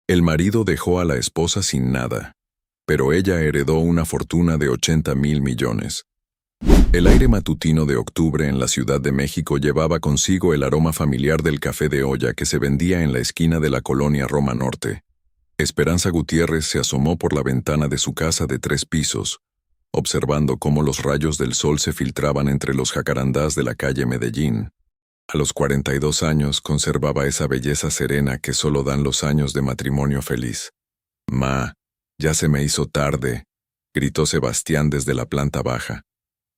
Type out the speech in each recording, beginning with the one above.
El marido dejó a la esposa sin nada, pero ella heredó una fortuna de 80.000 millones. El aire matutino de octubre en la Ciudad de México llevaba consigo el aroma familiar del café de olla que se vendía en la esquina de la colonia Roma Norte. Esperanza Gutiérrez se asomó por la ventana de su casa de 3 pisos, observando cómo los rayos del sol se filtraban entre los jacarandás de la calle Medellín. A los 42 años conservaba esa belleza serena que solo dan los años de matrimonio feliz. «Ma, ya se me hizo tarde», gritó Sebastián desde la planta baja.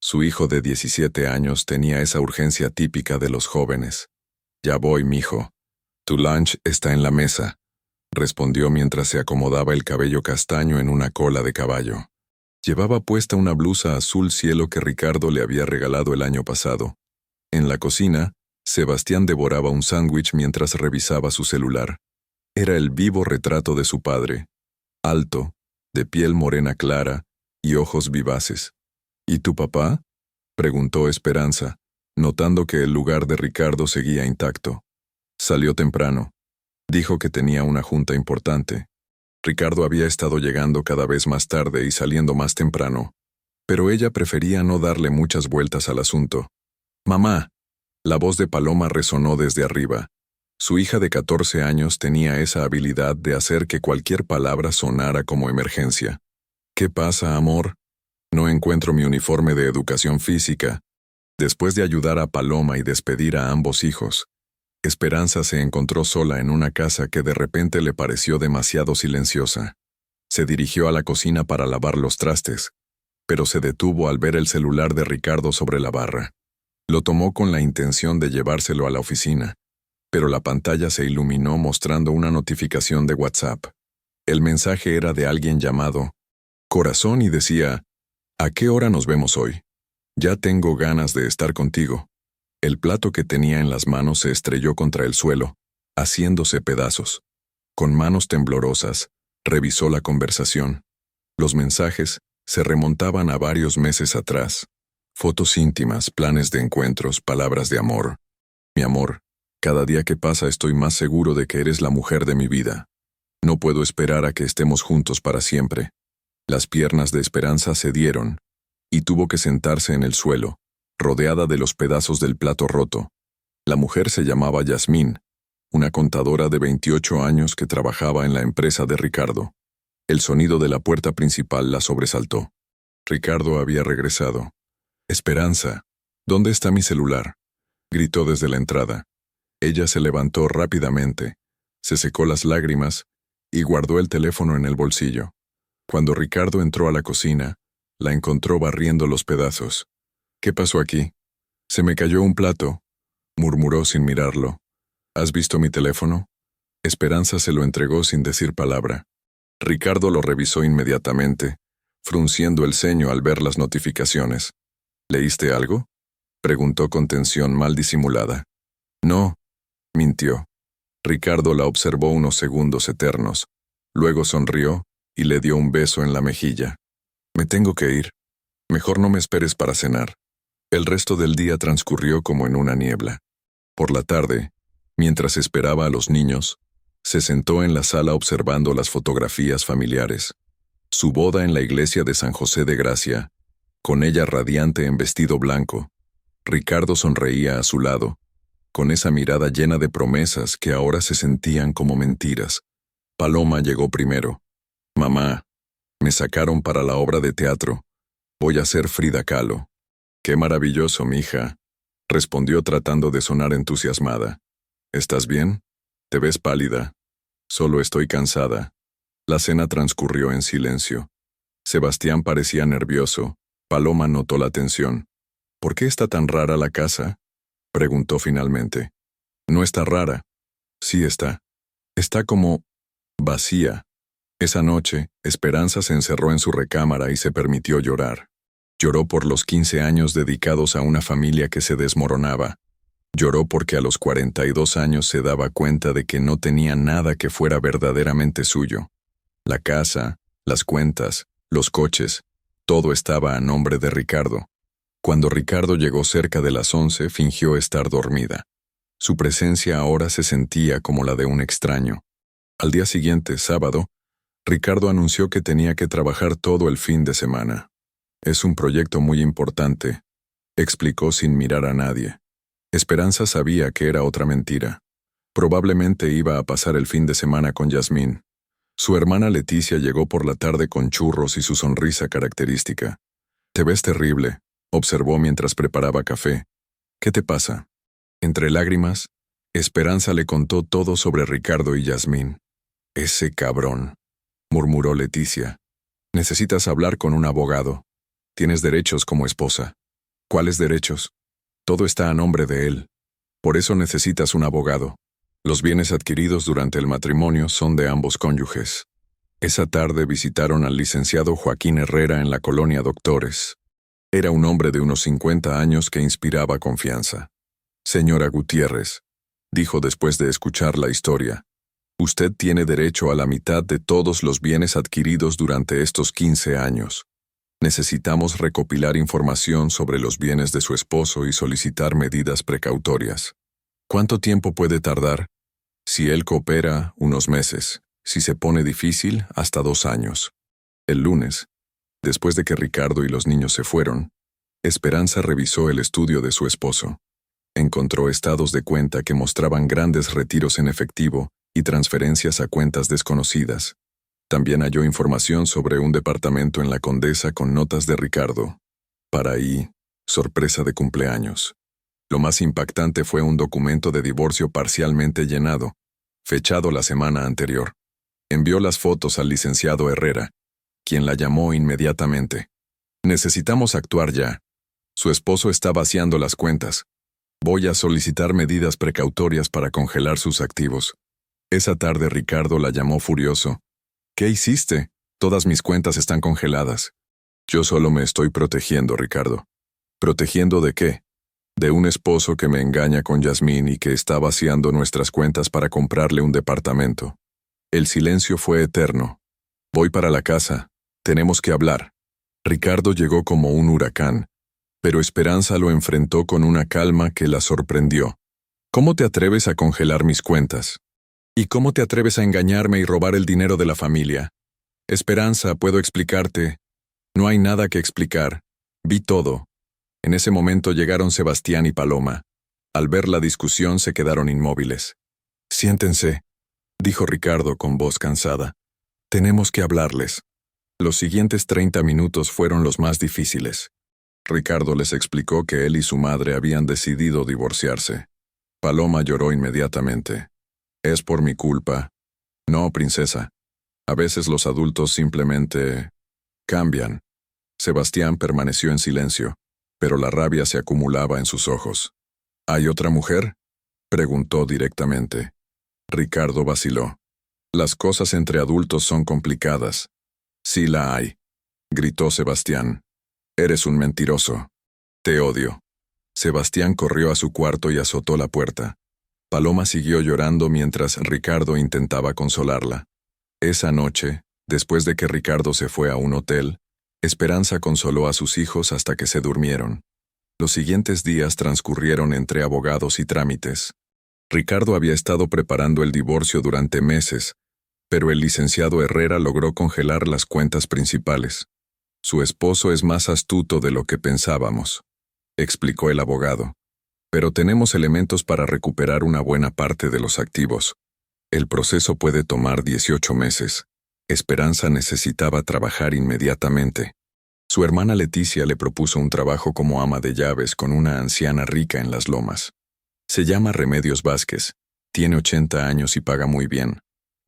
Su hijo de 17 años tenía esa urgencia típica de los jóvenes. «Ya voy, mijo. Tu lunch está en la mesa», respondió mientras se acomodaba el cabello castaño en una cola de caballo. Llevaba puesta una blusa azul cielo que Ricardo le había regalado el año pasado. En la cocina, Sebastián devoraba un sándwich mientras revisaba su celular. Era el vivo retrato de su padre, alto, de piel morena clara y ojos vivaces. «¿Y tu papá?», preguntó Esperanza, notando que el lugar de Ricardo seguía intacto. Salió temprano. Dijo que tenía una junta importante. Ricardo había estado llegando cada vez más tarde y saliendo más temprano, pero ella prefería no darle muchas vueltas al asunto. «Mamá», la voz de Paloma resonó desde arriba. Su hija de 14 años tenía esa habilidad de hacer que cualquier palabra sonara como emergencia. «¿Qué pasa, amor? No encuentro mi uniforme de educación física». Después de ayudar a Paloma y despedir a ambos hijos, Esperanza se encontró sola en una casa que de repente le pareció demasiado silenciosa. Se dirigió a la cocina para lavar los trastes, pero se detuvo al ver el celular de Ricardo sobre la barra. Lo tomó con la intención de llevárselo a la oficina, pero la pantalla se iluminó mostrando una notificación de WhatsApp. El mensaje era de alguien llamado Corazón y decía: «¿A qué hora nos vemos hoy? Ya tengo ganas de estar contigo». El plato que tenía en las manos se estrelló contra el suelo, haciéndose pedazos. Con manos temblorosas, revisó la conversación. Los mensajes se remontaban a varios meses atrás. Fotos íntimas, planes de encuentros, palabras de amor. «Mi amor, cada día que pasa estoy más seguro de que eres la mujer de mi vida. No puedo esperar a que estemos juntos para siempre». Las piernas de Esperanza cedieron, y tuvo que sentarse en el suelo, rodeada de los pedazos del plato roto. La mujer se llamaba Yasmín, una contadora de 28 años que trabajaba en la empresa de Ricardo. El sonido de la puerta principal la sobresaltó. Ricardo había regresado. «Esperanza, ¿dónde está mi celular?», gritó desde la entrada. Ella se levantó rápidamente, se secó las lágrimas y guardó el teléfono en el bolsillo. Cuando Ricardo entró a la cocina, la encontró barriendo los pedazos. «¿Qué pasó aquí?». «Se me cayó un plato», murmuró sin mirarlo. «¿Has visto mi teléfono?». Esperanza se lo entregó sin decir palabra. Ricardo lo revisó inmediatamente, frunciendo el ceño al ver las notificaciones. «¿Leíste algo?», preguntó con tensión mal disimulada. «No», mintió. Ricardo la observó unos segundos eternos. Luego sonrió y le dio un beso en la mejilla. «Me tengo que ir. Mejor no me esperes para cenar». El resto del día transcurrió como en una niebla. Por la tarde, mientras esperaba a los niños, se sentó en la sala observando las fotografías familiares. Su boda en la iglesia de San José de Gracia, con ella radiante en vestido blanco. Ricardo sonreía a su lado, con esa mirada llena de promesas que ahora se sentían como mentiras. Paloma llegó primero. «Mamá, me sacaron para la obra de teatro. Voy a ser Frida Kahlo». «Qué maravilloso, mija», respondió tratando de sonar entusiasmada. «¿Estás bien? Te ves pálida». «Solo estoy cansada». La cena transcurrió en silencio. Sebastián parecía nervioso. Paloma notó la tensión. «¿Por qué está tan rara la casa?», preguntó finalmente. «No está rara». «Sí está. Está como vacía». Esa noche, Esperanza se encerró en su recámara y se permitió llorar. Lloró por los 15 años dedicados a una familia que se desmoronaba. Lloró porque a los 42 años se daba cuenta de que no tenía nada que fuera verdaderamente suyo. La casa, las cuentas, los coches, todo estaba a nombre de Ricardo. Cuando Ricardo llegó cerca de las 11, fingió estar dormida. Su presencia ahora se sentía como la de un extraño. Al día siguiente, sábado, Ricardo anunció que tenía que trabajar todo el fin de semana. Es un proyecto muy importante, explicó sin mirar a nadie. Esperanza sabía que era otra mentira. Probablemente iba a pasar el fin de semana con Yasmín. Su hermana Leticia llegó por la tarde con churros y su sonrisa característica. «Te ves terrible», observó mientras preparaba café. «¿Qué te pasa?» Entre lágrimas, Esperanza le contó todo sobre Ricardo y Yasmín. «Ese cabrón», murmuró Leticia. «Necesitas hablar con un abogado. Tienes derechos como esposa». «¿Cuáles derechos?» «Todo está a nombre de él. Por eso necesitas un abogado. Los bienes adquiridos durante el matrimonio son de ambos cónyuges». Esa tarde visitaron al licenciado Joaquín Herrera en la colonia Doctores. Era un hombre de unos 50 años que inspiraba confianza. «Señora Gutiérrez», dijo después de escuchar la historia, «usted tiene derecho a la mitad de todos los bienes adquiridos durante estos 15 años. Necesitamos recopilar información sobre los bienes de su esposo y solicitar medidas precautorias. ¿Cuánto tiempo puede tardar? Si él coopera, unos meses. Si se pone difícil, hasta 2 años». El lunes, después de que Ricardo y los niños se fueron, Esperanza revisó el estudio de su esposo. Encontró estados de cuenta que mostraban grandes retiros en efectivo y transferencias a cuentas desconocidas. También halló información sobre un departamento en la Condesa con notas de Ricardo. Para ahí, sorpresa de cumpleaños. Lo más impactante fue un documento de divorcio parcialmente llenado, fechado la semana anterior. Envió las fotos al licenciado Herrera, quien la llamó inmediatamente. «Necesitamos actuar ya. Su esposo está vaciando las cuentas. Voy a solicitar medidas precautorias para congelar sus activos». Esa tarde Ricardo la llamó furioso. «¿Qué hiciste? Todas mis cuentas están congeladas». «Yo solo me estoy protegiendo, Ricardo». «¿Protegiendo de qué?» «De un esposo que me engaña con Yasmín y que está vaciando nuestras cuentas para comprarle un departamento». El silencio fue eterno. «Voy para la casa. Tenemos que hablar». Ricardo llegó como un huracán, pero Esperanza lo enfrentó con una calma que la sorprendió. «¿Cómo te atreves a congelar mis cuentas? ¿Y cómo te atreves a engañarme y robar el dinero de la familia?» «Esperanza, puedo explicarte». «No hay nada que explicar. Vi todo». En ese momento llegaron Sebastián y Paloma. Al ver la discusión se quedaron inmóviles. «Siéntense», dijo Ricardo con voz cansada. «Tenemos que hablarles». Los siguientes 30 minutos fueron los más difíciles. Ricardo les explicó que él y su madre habían decidido divorciarse. Paloma lloró inmediatamente. «Es por mi culpa». «No, princesa. A veces los adultos simplemente cambian». Sebastián permaneció en silencio, pero la rabia se acumulaba en sus ojos. «¿Hay otra mujer?», preguntó directamente. Ricardo vaciló. «Las cosas entre adultos son complicadas». «Sí la hay», gritó Sebastián. «Eres un mentiroso. Te odio». Sebastián corrió a su cuarto y azotó la puerta. Paloma siguió llorando mientras Ricardo intentaba consolarla. Esa noche, después de que Ricardo se fue a un hotel, Esperanza consoló a sus hijos hasta que se durmieron. Los siguientes días transcurrieron entre abogados y trámites. Ricardo había estado preparando el divorcio durante meses, pero el licenciado Herrera logró congelar las cuentas principales. «Su esposo es más astuto de lo que pensábamos», explicó el abogado. «Pero tenemos elementos para recuperar una buena parte de los activos. El proceso puede tomar 18 meses. Esperanza necesitaba trabajar inmediatamente. Su hermana Leticia le propuso un trabajo como ama de llaves con una anciana rica en Las Lomas. Se llama Remedios Vázquez, tiene 80 años y paga muy bien.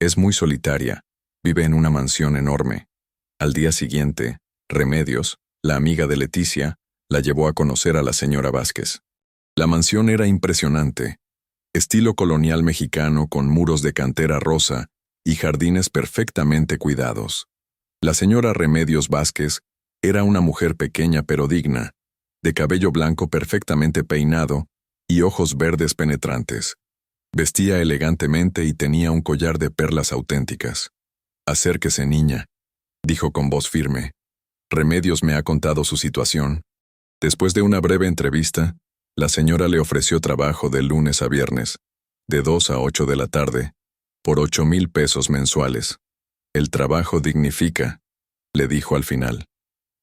Es muy solitaria, vive en una mansión enorme». Al día siguiente, Remedios, la amiga de Leticia, la llevó a conocer a la señora Vázquez. La mansión era impresionante, estilo colonial mexicano con muros de cantera rosa y jardines perfectamente cuidados. La señora Remedios Vázquez era una mujer pequeña pero digna, de cabello blanco perfectamente peinado y ojos verdes penetrantes. Vestía elegantemente y tenía un collar de perlas auténticas. «Acérquese, niña», dijo con voz firme. «Remedios me ha contado su situación». Después de una breve entrevista, la señora le ofreció trabajo de lunes a viernes, de 2 a 8 de la tarde, por 8,000 pesos mensuales. El trabajo dignifica, le dijo al final.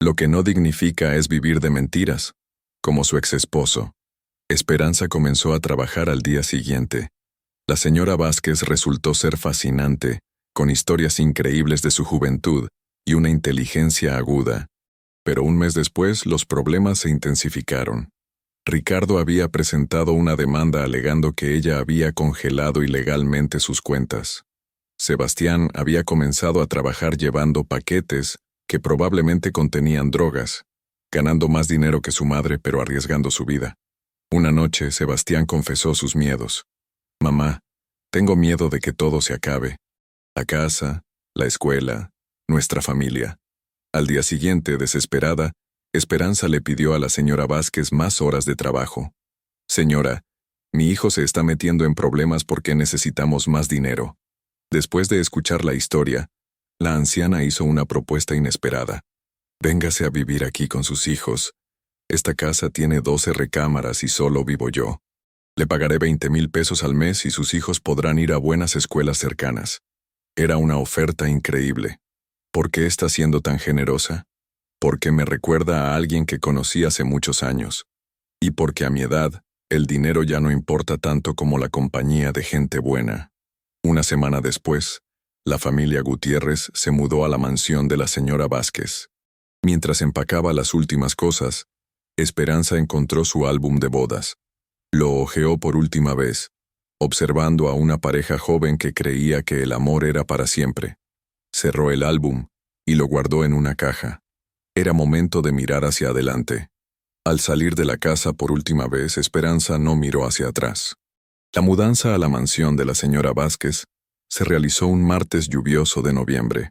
Lo que no dignifica es vivir de mentiras, como su exesposo. Esperanza comenzó a trabajar al día siguiente. La señora Vázquez resultó ser fascinante, con historias increíbles de su juventud y una inteligencia aguda. Pero un mes después los problemas se intensificaron. Ricardo había presentado una demanda alegando que ella había congelado ilegalmente sus cuentas. Sebastián había comenzado a trabajar llevando paquetes que probablemente contenían drogas, ganando más dinero que su madre pero arriesgando su vida. Una noche Sebastián confesó sus miedos. «Mamá, tengo miedo de que todo se acabe. La casa, la escuela, nuestra familia». Al día siguiente, desesperada, Esperanza le pidió a la señora Vázquez más horas de trabajo. «Señora, mi hijo se está metiendo en problemas porque necesitamos más dinero». Después de escuchar la historia, la anciana hizo una propuesta inesperada. «Véngase a vivir aquí con sus hijos. Esta casa tiene 12 recámaras y solo vivo yo. Le pagaré 20,000 pesos al mes y sus hijos podrán ir a buenas escuelas cercanas». Era una oferta increíble. ¿Por qué está siendo tan generosa? Porque me recuerda a alguien que conocí hace muchos años. Y porque a mi edad, el dinero ya no importa tanto como la compañía de gente buena. Una semana después, la familia Gutiérrez se mudó a la mansión de la señora Vázquez. Mientras empacaba las últimas cosas, Esperanza encontró su álbum de bodas. Lo hojeó por última vez, observando a una pareja joven que creía que el amor era para siempre. Cerró el álbum y lo guardó en una caja. Era momento de mirar hacia adelante. Al salir de la casa por última vez, Esperanza no miró hacia atrás. La mudanza a la mansión de la señora Vázquez se realizó un martes lluvioso de noviembre.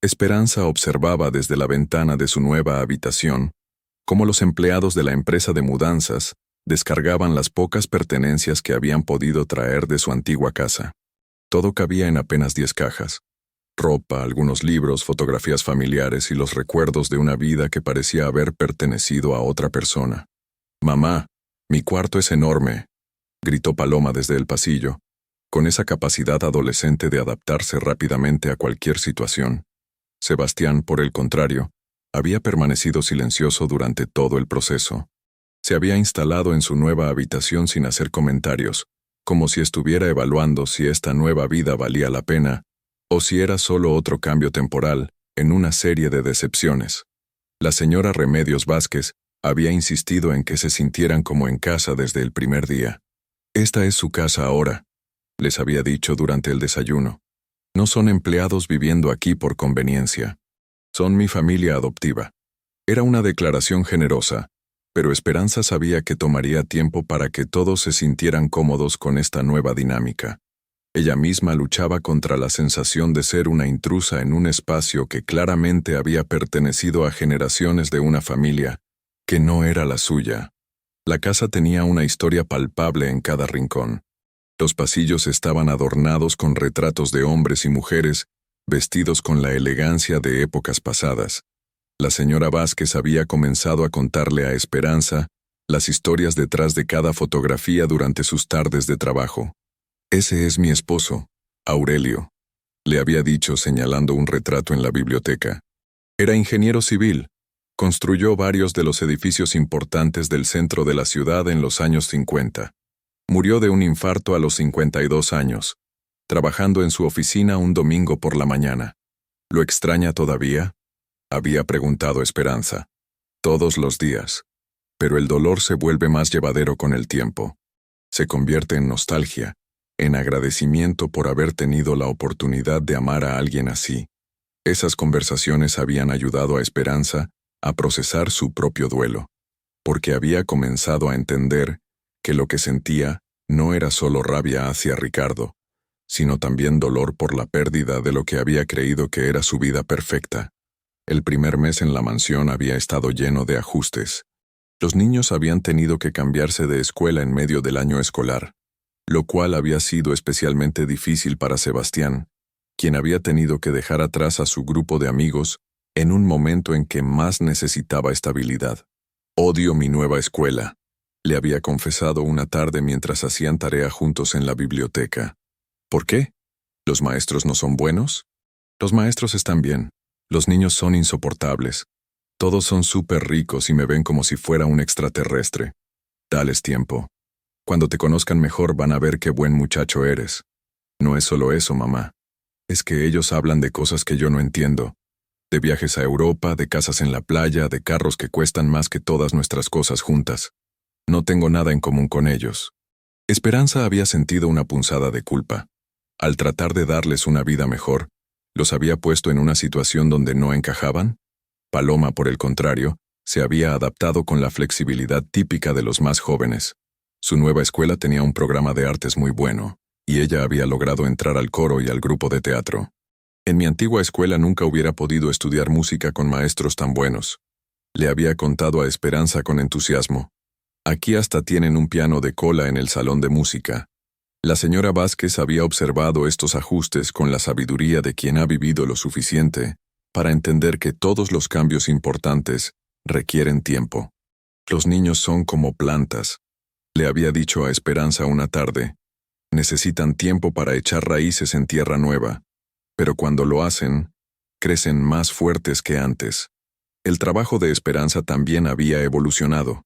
Esperanza observaba desde la ventana de su nueva habitación cómo los empleados de la empresa de mudanzas descargaban las pocas pertenencias que habían podido traer de su antigua casa. Todo cabía en apenas 10 cajas. Ropa, algunos libros, fotografías familiares y los recuerdos de una vida que parecía haber pertenecido a otra persona. «Mamá, mi cuarto es enorme», gritó Paloma desde el pasillo, con esa capacidad adolescente de adaptarse rápidamente a cualquier situación. Sebastián, por el contrario, había permanecido silencioso durante todo el proceso. Se había instalado en su nueva habitación sin hacer comentarios, como si estuviera evaluando si esta nueva vida valía la pena o si era solo otro cambio temporal en una serie de decepciones. La señora Remedios Vázquez había insistido en que se sintieran como en casa desde el primer día. «Esta es su casa ahora», les había dicho durante el desayuno. «No son empleados viviendo aquí por conveniencia. Son mi familia adoptiva». Era una declaración generosa, pero Esperanza sabía que tomaría tiempo para que todos se sintieran cómodos con esta nueva dinámica. Ella misma luchaba contra la sensación de ser una intrusa en un espacio que claramente había pertenecido a generaciones de una familia que no era la suya. La casa tenía una historia palpable en cada rincón. Los pasillos estaban adornados con retratos de hombres y mujeres vestidos con la elegancia de épocas pasadas. La señora Vázquez había comenzado a contarle a Esperanza las historias detrás de cada fotografía durante sus tardes de trabajo. «Ese es mi esposo, Aurelio», le había dicho señalando un retrato en la biblioteca. Era ingeniero civil. Construyó varios de los edificios importantes del centro de la ciudad en los años 50. Murió de un infarto a los 52 años, trabajando en su oficina un domingo por la mañana. «¿Lo extraña todavía?», había preguntado Esperanza. «Todos los días. Pero el dolor se vuelve más llevadero con el tiempo. Se convierte en nostalgia, en agradecimiento por haber tenido la oportunidad de amar a alguien así». Esas conversaciones habían ayudado a Esperanza a procesar su propio duelo, porque había comenzado a entender que lo que sentía no era solo rabia hacia Ricardo, sino también dolor por la pérdida de lo que había creído que era su vida perfecta. El primer mes en la mansión había estado lleno de ajustes. Los niños habían tenido que cambiarse de escuela en medio del año escolar, lo cual había sido especialmente difícil para Sebastián, quien había tenido que dejar atrás a su grupo de amigos en un momento en que más necesitaba estabilidad. «Odio mi nueva escuela», le había confesado una tarde mientras hacían tarea juntos en la biblioteca. «¿Por qué?», ¿Los maestros no son buenos? Los maestros están bien. Los niños son insoportables. Todos son súper ricos y me ven como si fuera un extraterrestre. Dales tiempo. Cuando te conozcan mejor van a ver qué buen muchacho eres. No es solo eso, mamá. Es que ellos hablan de cosas que yo no entiendo. De viajes a Europa, de casas en la playa, de carros que cuestan más que todas nuestras cosas juntas. No tengo nada en común con ellos. Esperanza había sentido una punzada de culpa. Al tratar de darles una vida mejor, ¿los había puesto en una situación donde no encajaban? Paloma, por el contrario, se había adaptado con la flexibilidad típica de los más jóvenes. Su nueva escuela tenía un programa de artes muy bueno, y ella había logrado entrar al coro y al grupo de teatro. En mi antigua escuela nunca hubiera podido estudiar música con maestros tan buenos. Le había contado a Esperanza con entusiasmo. Aquí hasta tienen un piano de cola en el salón de música. La señora Vázquez había observado estos ajustes con la sabiduría de quien ha vivido lo suficiente para entender que todos los cambios importantes requieren tiempo. Los niños son como plantas, le había dicho a Esperanza una tarde. Necesitan tiempo para echar raíces en tierra nueva, pero cuando lo hacen, crecen más fuertes que antes. El trabajo de Esperanza también había evolucionado.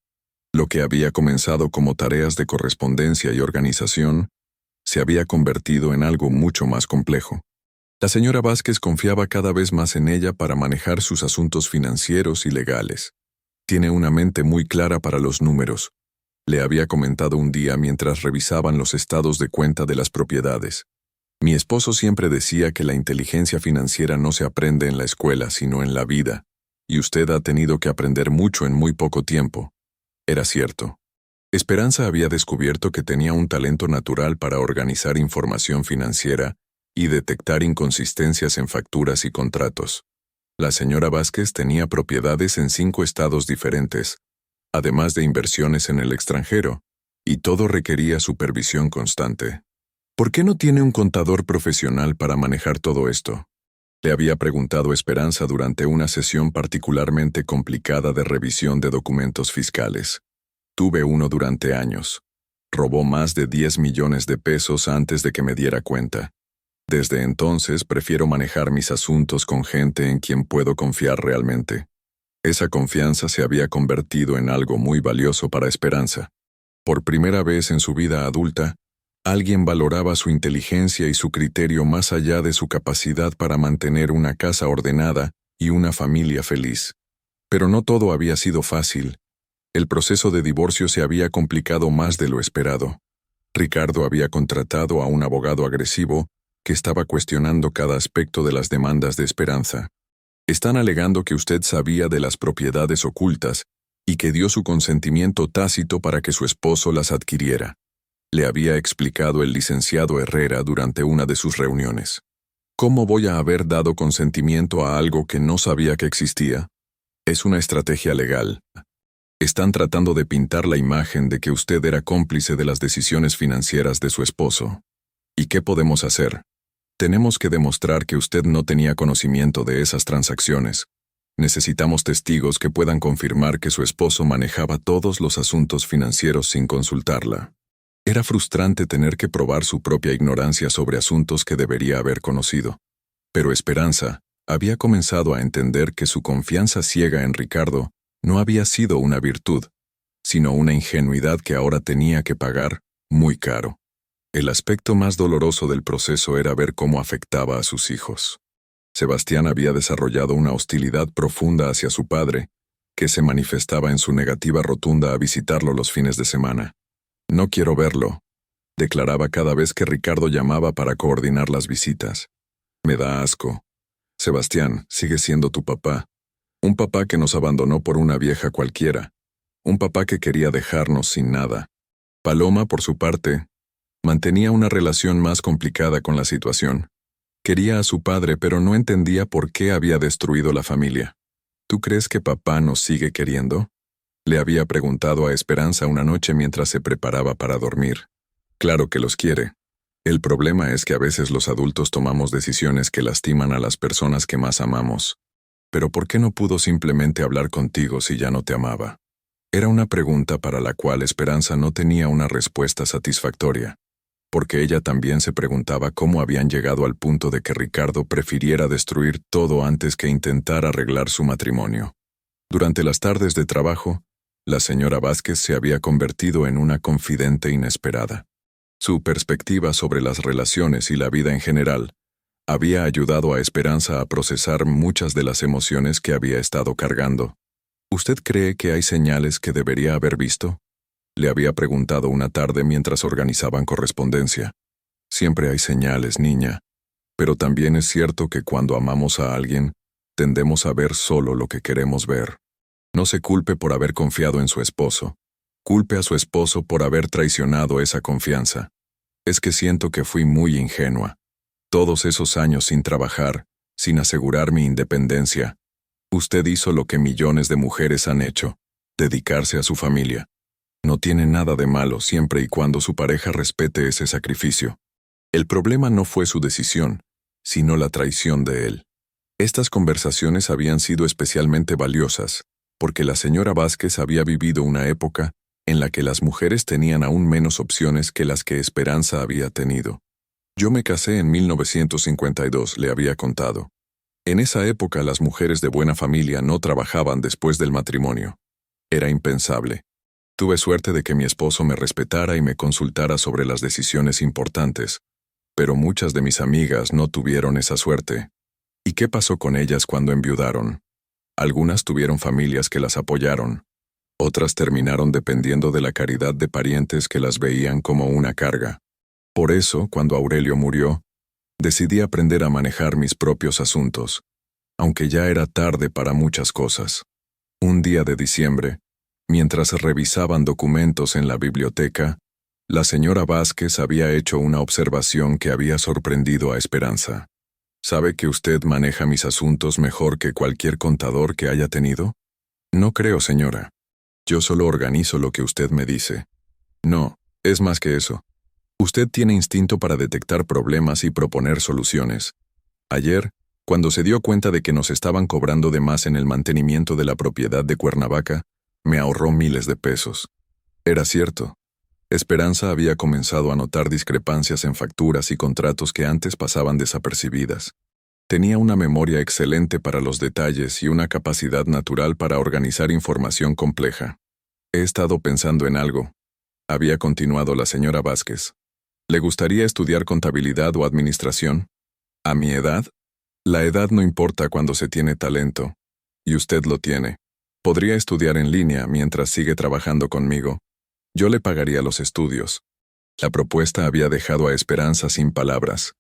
Lo que había comenzado como tareas de correspondencia y organización, se había convertido en algo mucho más complejo. La señora Vázquez confiaba cada vez más en ella para manejar sus asuntos financieros y legales. Tiene una mente muy clara para los números, le había comentado un día mientras revisaban los estados de cuenta de las propiedades. Mi esposo siempre decía que la inteligencia financiera no se aprende en la escuela, sino en la vida, y usted ha tenido que aprender mucho en muy poco tiempo. Era cierto. Esperanza había descubierto que tenía un talento natural para organizar información financiera y detectar inconsistencias en facturas y contratos. La señora Vázquez tenía propiedades en 5 estados diferentes, además de inversiones en el extranjero, y todo requería supervisión constante. ¿Por qué no tiene un contador profesional para manejar todo esto? Le había preguntado Esperanza durante una sesión particularmente complicada de revisión de documentos fiscales. Tuve uno durante años. Robó más de 10 millones de pesos antes de que me diera cuenta. Desde entonces prefiero manejar mis asuntos con gente en quien puedo confiar realmente. Esa confianza se había convertido en algo muy valioso para Esperanza. Por primera vez en su vida adulta, alguien valoraba su inteligencia y su criterio más allá de su capacidad para mantener una casa ordenada y una familia feliz. Pero no todo había sido fácil. El proceso de divorcio se había complicado más de lo esperado. Ricardo había contratado a un abogado agresivo que estaba cuestionando cada aspecto de las demandas de Esperanza. Están alegando que usted sabía de las propiedades ocultas y que dio su consentimiento tácito para que su esposo las adquiriera. Le había explicado el licenciado Herrera durante una de sus reuniones. ¿Cómo voy a haber dado consentimiento a algo que no sabía que existía? Es una estrategia legal. Están tratando de pintar la imagen de que usted era cómplice de las decisiones financieras de su esposo. ¿Y qué podemos hacer? Tenemos que demostrar que usted no tenía conocimiento de esas transacciones. Necesitamos testigos que puedan confirmar que su esposo manejaba todos los asuntos financieros sin consultarla. Era frustrante tener que probar su propia ignorancia sobre asuntos que debería haber conocido. Pero Esperanza había comenzado a entender que su confianza ciega en Ricardo no había sido una virtud, sino una ingenuidad que ahora tenía que pagar muy caro. El aspecto más doloroso del proceso era ver cómo afectaba a sus hijos. Sebastián había desarrollado una hostilidad profunda hacia su padre, que se manifestaba en su negativa rotunda a visitarlo los fines de semana. «No quiero verlo», declaraba cada vez que Ricardo llamaba para coordinar las visitas. «Me da asco. Sebastián, sigue siendo tu papá. Un papá que nos abandonó por una vieja cualquiera. Un papá que quería dejarnos sin nada». Paloma, por su parte, mantenía una relación más complicada con la situación. Quería a su padre, pero no entendía por qué había destruido la familia. ¿Tú crees que papá nos sigue queriendo?, le había preguntado a Esperanza una noche mientras se preparaba para dormir. Claro que los quiere. El problema es que a veces los adultos tomamos decisiones que lastiman a las personas que más amamos. Pero ¿por qué no pudo simplemente hablar contigo si ya no te amaba? Era una pregunta para la cual Esperanza no tenía una respuesta satisfactoria. porque ella también se preguntaba cómo habían llegado al punto de que Ricardo prefiriera destruir todo antes que intentar arreglar su matrimonio. Durante las tardes de trabajo, la señora Vázquez se había convertido en una confidente inesperada. Su perspectiva sobre las relaciones y la vida en general había ayudado a Esperanza a procesar muchas de las emociones que había estado cargando. ¿Usted cree que hay señales que debería haber visto?, le había preguntado una tarde mientras organizaban correspondencia. Siempre hay señales, niña, pero también es cierto que cuando amamos a alguien, tendemos a ver solo lo que queremos ver. No se culpe por haber confiado en su esposo. Culpe a su esposo por haber traicionado esa confianza. Es que siento que fui muy ingenua. Todos esos años sin trabajar, sin asegurar mi independencia. Usted hizo lo que millones de mujeres han hecho, dedicarse a su familia. No tiene nada de malo siempre y cuando su pareja respete ese sacrificio. El problema no fue su decisión, sino la traición de él. Estas conversaciones habían sido especialmente valiosas, porque la señora Vázquez había vivido una época en la que las mujeres tenían aún menos opciones que las que Esperanza había tenido. Yo me casé en 1952, le había contado. En esa época las mujeres de buena familia no trabajaban después del matrimonio. Era impensable. Tuve suerte de que mi esposo me respetara y me consultara sobre las decisiones importantes, pero muchas de mis amigas no tuvieron esa suerte. ¿Y qué pasó con ellas cuando enviudaron? Algunas tuvieron familias que las apoyaron. Otras terminaron dependiendo de la caridad de parientes que las veían como una carga. Por eso, cuando Aurelio murió, decidí aprender a manejar mis propios asuntos, aunque ya era tarde para muchas cosas. Un día de diciembre, mientras revisaban documentos en la biblioteca, la señora Vázquez había hecho una observación que había sorprendido a Esperanza. ¿Sabe que usted maneja mis asuntos mejor que cualquier contador que haya tenido? No creo, señora. Yo solo organizo lo que usted me dice. No, es más que eso. Usted tiene instinto para detectar problemas y proponer soluciones. Ayer, cuando se dio cuenta de que nos estaban cobrando de más en el mantenimiento de la propiedad de Cuernavaca, me ahorró miles de pesos. Era cierto. Esperanza había comenzado a notar discrepancias en facturas y contratos que antes pasaban desapercibidas. Tenía una memoria excelente para los detalles y una capacidad natural para organizar información compleja. He estado pensando en algo, había continuado la señora Vázquez. ¿Le gustaría estudiar contabilidad o administración? ¿A mi edad? La edad no importa cuando se tiene talento. Y usted lo tiene. Podría estudiar en línea mientras sigue trabajando conmigo. Yo le pagaría los estudios. La propuesta había dejado a Esperanza sin palabras.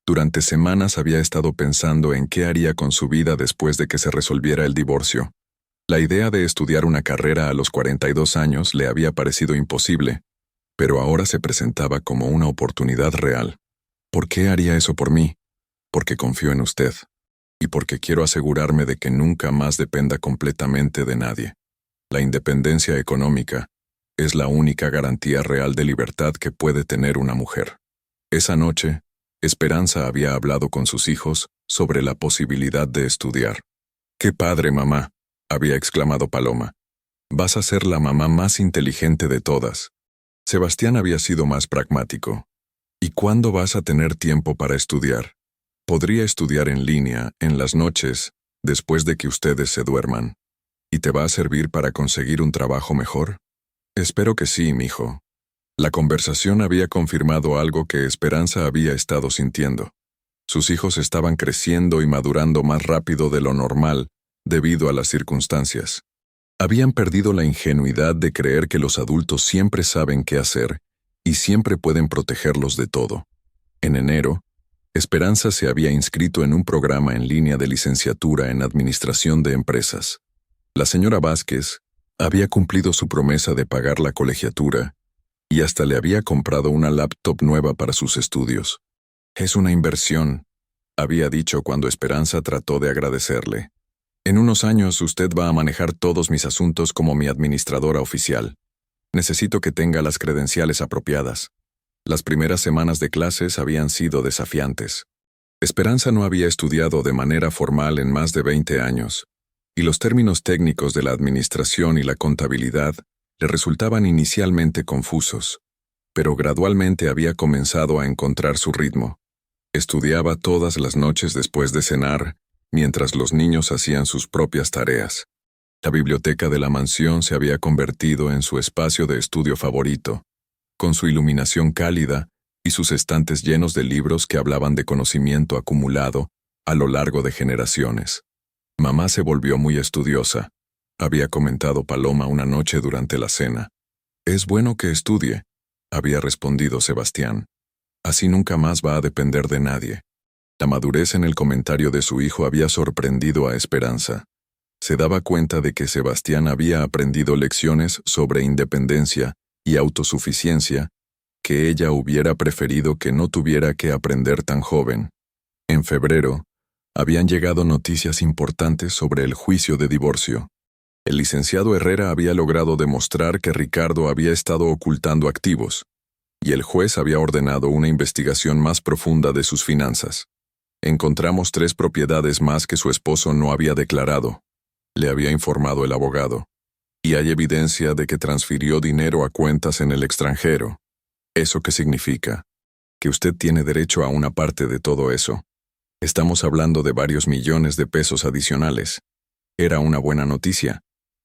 Durante semanas había estado pensando en qué haría con su vida después de que se resolviera el divorcio. La idea de estudiar una carrera a los 42 años le había parecido imposible, pero ahora se presentaba como una oportunidad real. ¿Por qué haría eso por mí? Porque confío en usted. Y porque quiero asegurarme de que nunca más dependa completamente de nadie. La independencia económica es la única garantía real de libertad que puede tener una mujer. Esa noche, Esperanza había hablado con sus hijos sobre la posibilidad de estudiar. ¡Qué padre, mamá!, había exclamado Paloma. Vas a ser la mamá más inteligente de todas. Sebastián había sido más pragmático. ¿Y cuándo vas a tener tiempo para estudiar? Podría estudiar en línea, en las noches, después de que ustedes se duerman. ¿Y te va a servir para conseguir un trabajo mejor? Espero que sí, mijo. La conversación había confirmado algo que Esperanza había estado sintiendo. Sus hijos estaban creciendo y madurando más rápido de lo normal debido a las circunstancias. Habían perdido la ingenuidad de creer que los adultos siempre saben qué hacer y siempre pueden protegerlos de todo. En enero, Esperanza se había inscrito en un programa en línea de licenciatura en Administración de Empresas. La señora Vázquez había cumplido su promesa de pagar la colegiatura y hasta le había comprado una laptop nueva para sus estudios. Es una inversión, había dicho cuando Esperanza trató de agradecerle. En unos años usted va a manejar todos mis asuntos como mi administradora oficial. Necesito que tenga las credenciales apropiadas. Las primeras semanas de clases habían sido desafiantes. Esperanza no había estudiado de manera formal en más de 20 años, y los términos técnicos de la administración y la contabilidad le resultaban inicialmente confusos. pero gradualmente había comenzado a encontrar su ritmo. Estudiaba todas las noches después de cenar, mientras los niños hacían sus propias tareas. La biblioteca de la mansión se había convertido en su espacio de estudio favorito, con su iluminación cálida y sus estantes llenos de libros que hablaban de conocimiento acumulado a lo largo de generaciones. Mamá se volvió muy estudiosa, había comentado Paloma una noche durante la cena. «Es bueno que estudie», había respondido Sebastián. «Así nunca más va a depender de nadie». La madurez en el comentario de su hijo había sorprendido a Esperanza. Se daba cuenta de que Sebastián había aprendido lecciones sobre independencia y autosuficiencia que ella hubiera preferido que no tuviera que aprender tan joven. En febrero, habían llegado noticias importantes sobre el juicio de divorcio. El licenciado Herrera había logrado demostrar que Ricardo había estado ocultando activos, y el juez había ordenado una investigación más profunda de sus finanzas. Encontramos 3 propiedades más que su esposo no había declarado, le había informado el abogado, y hay evidencia de que transfirió dinero a cuentas en el extranjero. ¿Eso qué significa? Que usted tiene derecho a una parte de todo eso. Estamos hablando de varios millones de pesos adicionales. Era una buena noticia,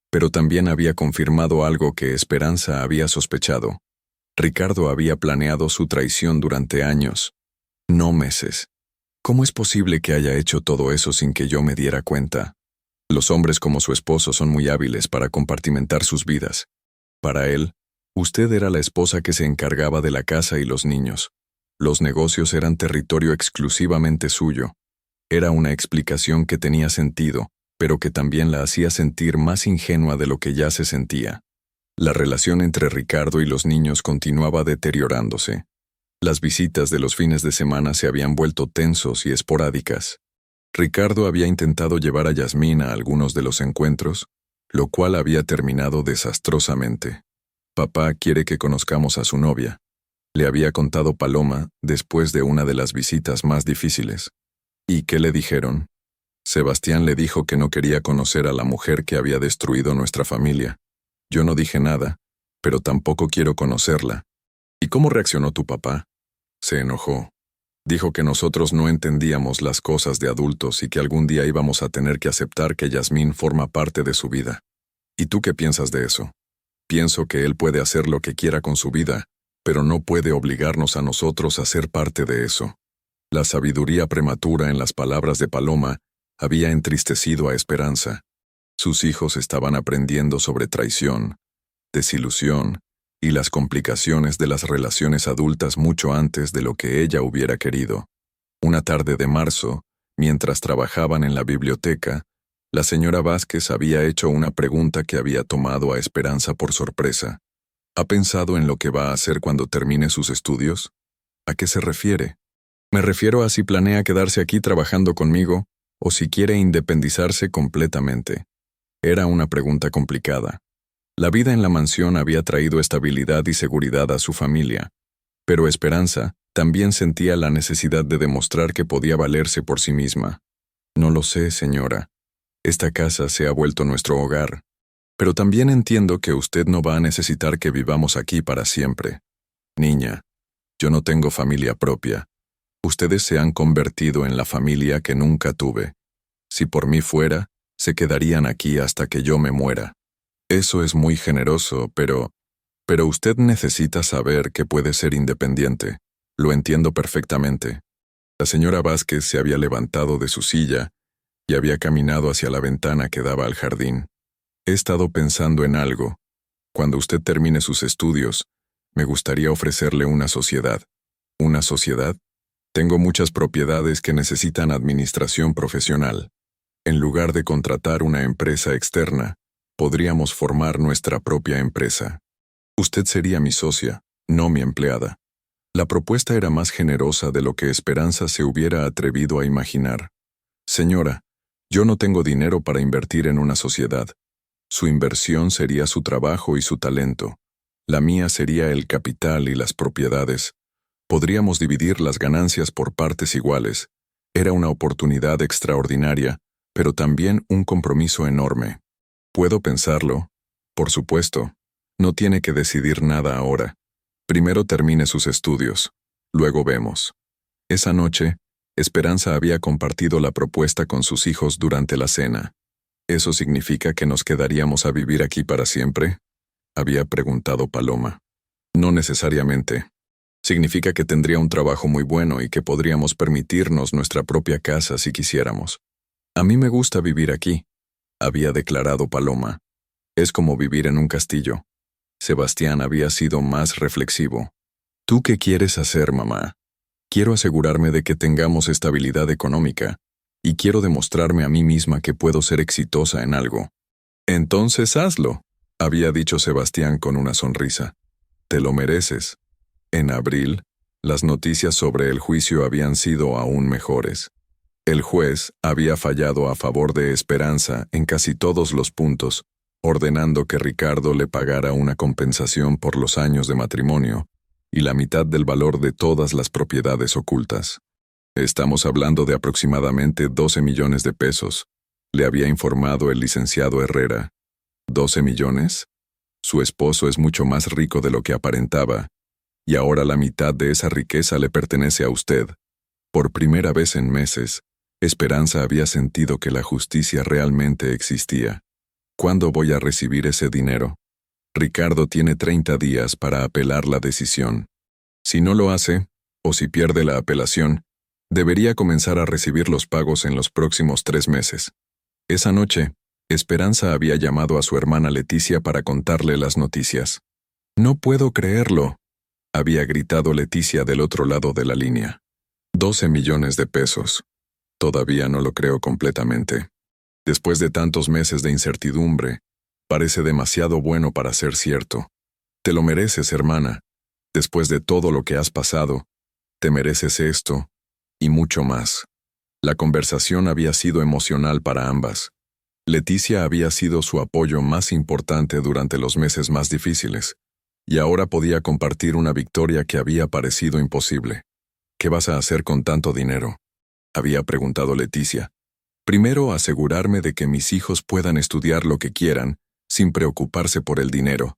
pero también había confirmado algo que Esperanza había sospechado. Ricardo había planeado su traición durante años, no meses. ¿Cómo es posible que haya hecho todo eso sin que yo me diera cuenta? Los hombres como su esposo son muy hábiles para compartimentar sus vidas. Para él, usted era la esposa que se encargaba de la casa y los niños. Los negocios eran territorio exclusivamente suyo. Era una explicación que tenía sentido, pero que también la hacía sentir más ingenua de lo que ya se sentía. La relación entre Ricardo y los niños continuaba deteriorándose. Las visitas de los fines de semana se habían vuelto tensos y esporádicas. Ricardo había intentado llevar a Yasmín a algunos de los encuentros, lo cual había terminado desastrosamente. «Papá quiere que conozcamos a su novia», le había contado Paloma después de una de las visitas más difíciles. ¿Y qué le dijeron? Sebastián le dijo que no quería conocer a la mujer que había destruido nuestra familia. Yo no dije nada, pero tampoco quiero conocerla. ¿Y cómo reaccionó tu papá? Se enojó. Dijo que nosotros no entendíamos las cosas de adultos y que algún día íbamos a tener que aceptar que Yasmín forma parte de su vida. ¿Y tú qué piensas de eso? Pienso que él puede hacer lo que quiera con su vida, pero no puede obligarnos a nosotros a ser parte de eso. La sabiduría prematura en las palabras de Paloma había entristecido a Esperanza. Sus hijos estaban aprendiendo sobre traición, desilusión y las complicaciones de las relaciones adultas mucho antes de lo que ella hubiera querido. Una tarde de marzo, mientras trabajaban en la biblioteca, la señora Vázquez había hecho una pregunta que había tomado a Esperanza por sorpresa. ¿Ha pensado en lo que va a hacer cuando termine sus estudios? ¿A qué se refiere? Me refiero a si planea quedarse aquí trabajando conmigo o si quiere independizarse completamente. Era una pregunta complicada. La vida en la mansión había traído estabilidad y seguridad a su familia, pero Esperanza también sentía la necesidad de demostrar que podía valerse por sí misma. No lo sé, señora. Esta casa se ha vuelto nuestro hogar, pero también entiendo que usted no va a necesitar que vivamos aquí para siempre. Niña, yo no tengo familia propia. Ustedes se han convertido en la familia que nunca tuve. Si por mí fuera, se quedarían aquí hasta que yo me muera. Eso es muy generoso, pero usted necesita saber que puede ser independiente. Lo entiendo perfectamente. La señora Vázquez se había levantado de su silla y había caminado hacia la ventana que daba al jardín. He estado pensando en algo. Cuando usted termine sus estudios, me gustaría ofrecerle una sociedad. ¿Una sociedad? Tengo muchas propiedades que necesitan administración profesional. En lugar de contratar una empresa externa, podríamos formar nuestra propia empresa. Usted sería mi socia, no mi empleada. La propuesta era más generosa de lo que Esperanza se hubiera atrevido a imaginar. Señora, yo no tengo dinero para invertir en una sociedad. Su inversión sería su trabajo y su talento. La mía sería el capital y las propiedades. Podríamos dividir las ganancias por partes iguales. Era una oportunidad extraordinaria, pero también un compromiso enorme. ¿Puedo pensarlo? Por supuesto. No tiene que decidir nada ahora. Primero termine sus estudios. Luego vemos. Esa noche, Esperanza había compartido la propuesta con sus hijos durante la cena. ¿Eso significa que nos quedaríamos a vivir aquí para siempre?, había preguntado Paloma. No necesariamente. Significa que tendría un trabajo muy bueno y que podríamos permitirnos nuestra propia casa si quisiéramos. A mí me gusta vivir aquí, había declarado Paloma. Es como vivir en un castillo. Sebastián había sido más reflexivo. ¿Tú qué quieres hacer, mamá? Quiero asegurarme de que tengamos estabilidad económica, y quiero demostrarme a mí misma que puedo ser exitosa en algo. Entonces hazlo, había dicho Sebastián con una sonrisa. Te lo mereces. En abril, las noticias sobre el juicio habían sido aún mejores. El juez había fallado a favor de Esperanza en casi todos los puntos, ordenando que Ricardo le pagara una compensación por los años de matrimonio y la mitad del valor de todas las propiedades ocultas. Estamos hablando de aproximadamente 12 millones de pesos, le había informado el licenciado Herrera. ¿12 millones? Su esposo es mucho más rico de lo que aparentaba, y ahora la mitad de esa riqueza le pertenece a usted. Por primera vez en meses, Esperanza había sentido que la justicia realmente existía. ¿Cuándo voy a recibir ese dinero? Ricardo tiene 30 días para apelar la decisión. Si no lo hace, o si pierde la apelación, debería comenzar a recibir los pagos en los próximos 3 meses. Esa noche, Esperanza había llamado a su hermana Leticia para contarle las noticias. «No puedo creerlo», había gritado Leticia del otro lado de la línea. 12 millones de pesos. Todavía no lo creo completamente. Después de tantos meses de incertidumbre, parece demasiado bueno para ser cierto. Te lo mereces, hermana. Después de todo lo que has pasado, te mereces esto, y mucho más. La conversación había sido emocional para ambas. Leticia había sido su apoyo más importante durante los meses más difíciles, y ahora podía compartir una victoria que había parecido imposible. ¿Qué vas a hacer con tanto dinero?, había preguntado Leticia. Primero, asegurarme de que mis hijos puedan estudiar lo que quieran, sin preocuparse por el dinero.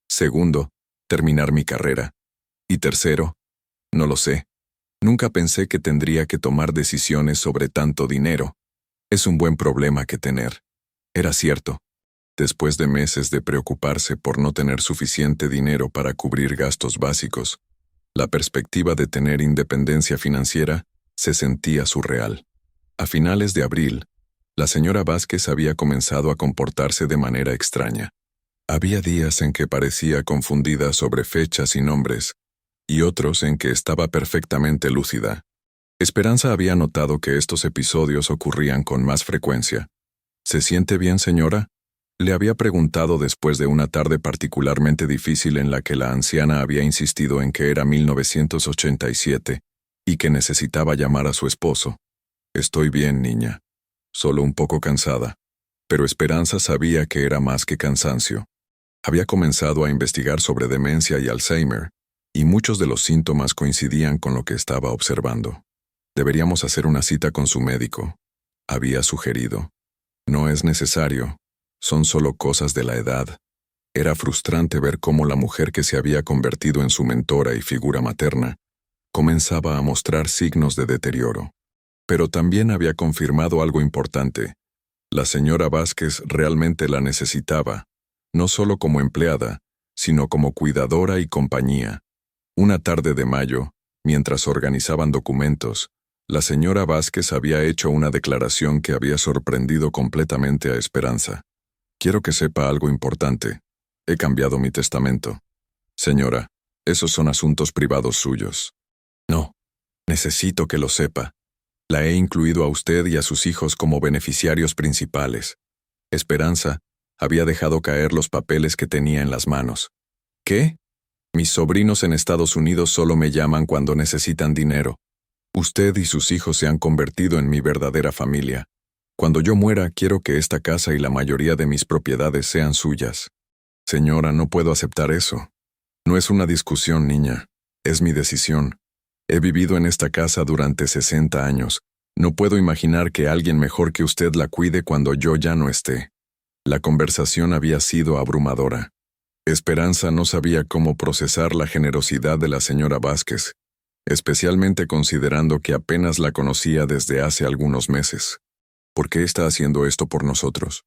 Segundo, terminar mi carrera. Y tercero, no lo sé. Nunca pensé que tendría que tomar decisiones sobre tanto dinero. Es un buen problema que tener. Era cierto. Después de meses de preocuparse por no tener suficiente dinero para cubrir gastos básicos, la perspectiva de tener independencia financiera se sentía surreal. A finales de abril, la señora Vázquez había comenzado a comportarse de manera extraña. Había días en que parecía confundida sobre fechas y nombres, y otros en que estaba perfectamente lúcida. Esperanza había notado que estos episodios ocurrían con más frecuencia. ¿Se siente bien, señora?, le había preguntado después de una tarde particularmente difícil en la que la anciana había insistido en que era 1987 y que necesitaba llamar a su esposo. Estoy bien, niña. Solo un poco cansada. Pero Esperanza sabía que era más que cansancio. Había comenzado a investigar sobre demencia y Alzheimer, y muchos de los síntomas coincidían con lo que estaba observando. Deberíamos hacer una cita con su médico, había sugerido. No es necesario. Son solo cosas de la edad. Era frustrante ver cómo la mujer que se había convertido en su mentora y figura materna comenzaba a mostrar signos de deterioro. Pero también había confirmado algo importante. La señora Vázquez realmente la necesitaba, no solo como empleada, sino como cuidadora y compañía. Una tarde de mayo, mientras organizaban documentos, la señora Vázquez había hecho una declaración que había sorprendido completamente a Esperanza. Quiero que sepa algo importante. He cambiado mi testamento. Señora, esos son asuntos privados suyos. No, necesito que lo sepa. La he incluido a usted y a sus hijos como beneficiarios principales. Esperanza había dejado caer los papeles que tenía en las manos. ¿Qué? Mis sobrinos en Estados Unidos solo me llaman cuando necesitan dinero. Usted y sus hijos se han convertido en mi verdadera familia. Cuando yo muera, quiero que esta casa y la mayoría de mis propiedades sean suyas. Señora, no puedo aceptar eso. No es una discusión, niña. Es mi decisión. He vivido en esta casa durante 60 años. No puedo imaginar que alguien mejor que usted la cuide cuando yo ya no esté. La conversación había sido abrumadora. Esperanza no sabía cómo procesar la generosidad de la señora Vázquez, especialmente considerando que apenas la conocía desde hace algunos meses. ¿Por qué está haciendo esto por nosotros?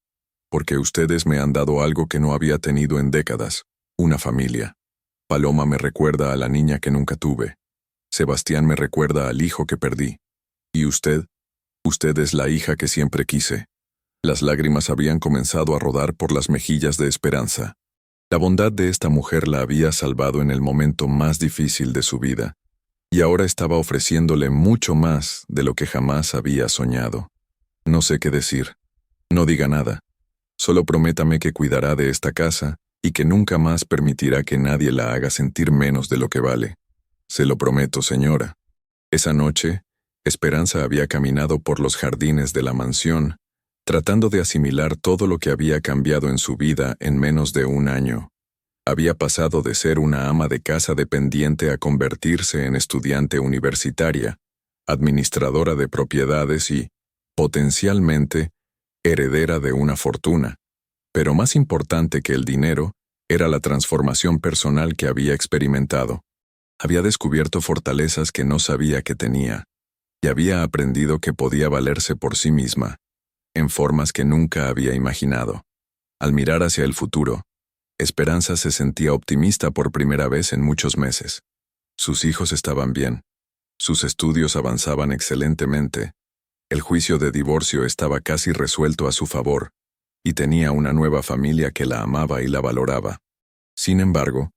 Porque ustedes me han dado algo que no había tenido en décadas, una familia. Paloma me recuerda a la niña que nunca tuve. Sebastián me recuerda al hijo que perdí. ¿Y usted? Usted es la hija que siempre quise. Las lágrimas habían comenzado a rodar por las mejillas de Esperanza. La bondad de esta mujer la había salvado en el momento más difícil de su vida, y ahora estaba ofreciéndole mucho más de lo que jamás había soñado. No sé qué decir. No diga nada. Solo prométame que cuidará de esta casa y que nunca más permitirá que nadie la haga sentir menos de lo que vale. Se lo prometo, señora. Esa noche, Esperanza había caminado por los jardines de la mansión, tratando de asimilar todo lo que había cambiado en su vida en menos de un año. Había pasado de ser una ama de casa dependiente a convertirse en estudiante universitaria, administradora de propiedades y, potencialmente, heredera de una fortuna. Pero más importante que el dinero era la transformación personal que había experimentado. Había descubierto fortalezas que no sabía que tenía, y había aprendido que podía valerse por sí misma, en formas que nunca había imaginado. Al mirar hacia el futuro, Esperanza se sentía optimista por primera vez en muchos meses. Sus hijos estaban bien. Sus estudios avanzaban excelentemente. El juicio de divorcio estaba casi resuelto a su favor, y tenía una nueva familia que la amaba y la valoraba. Sin embargo,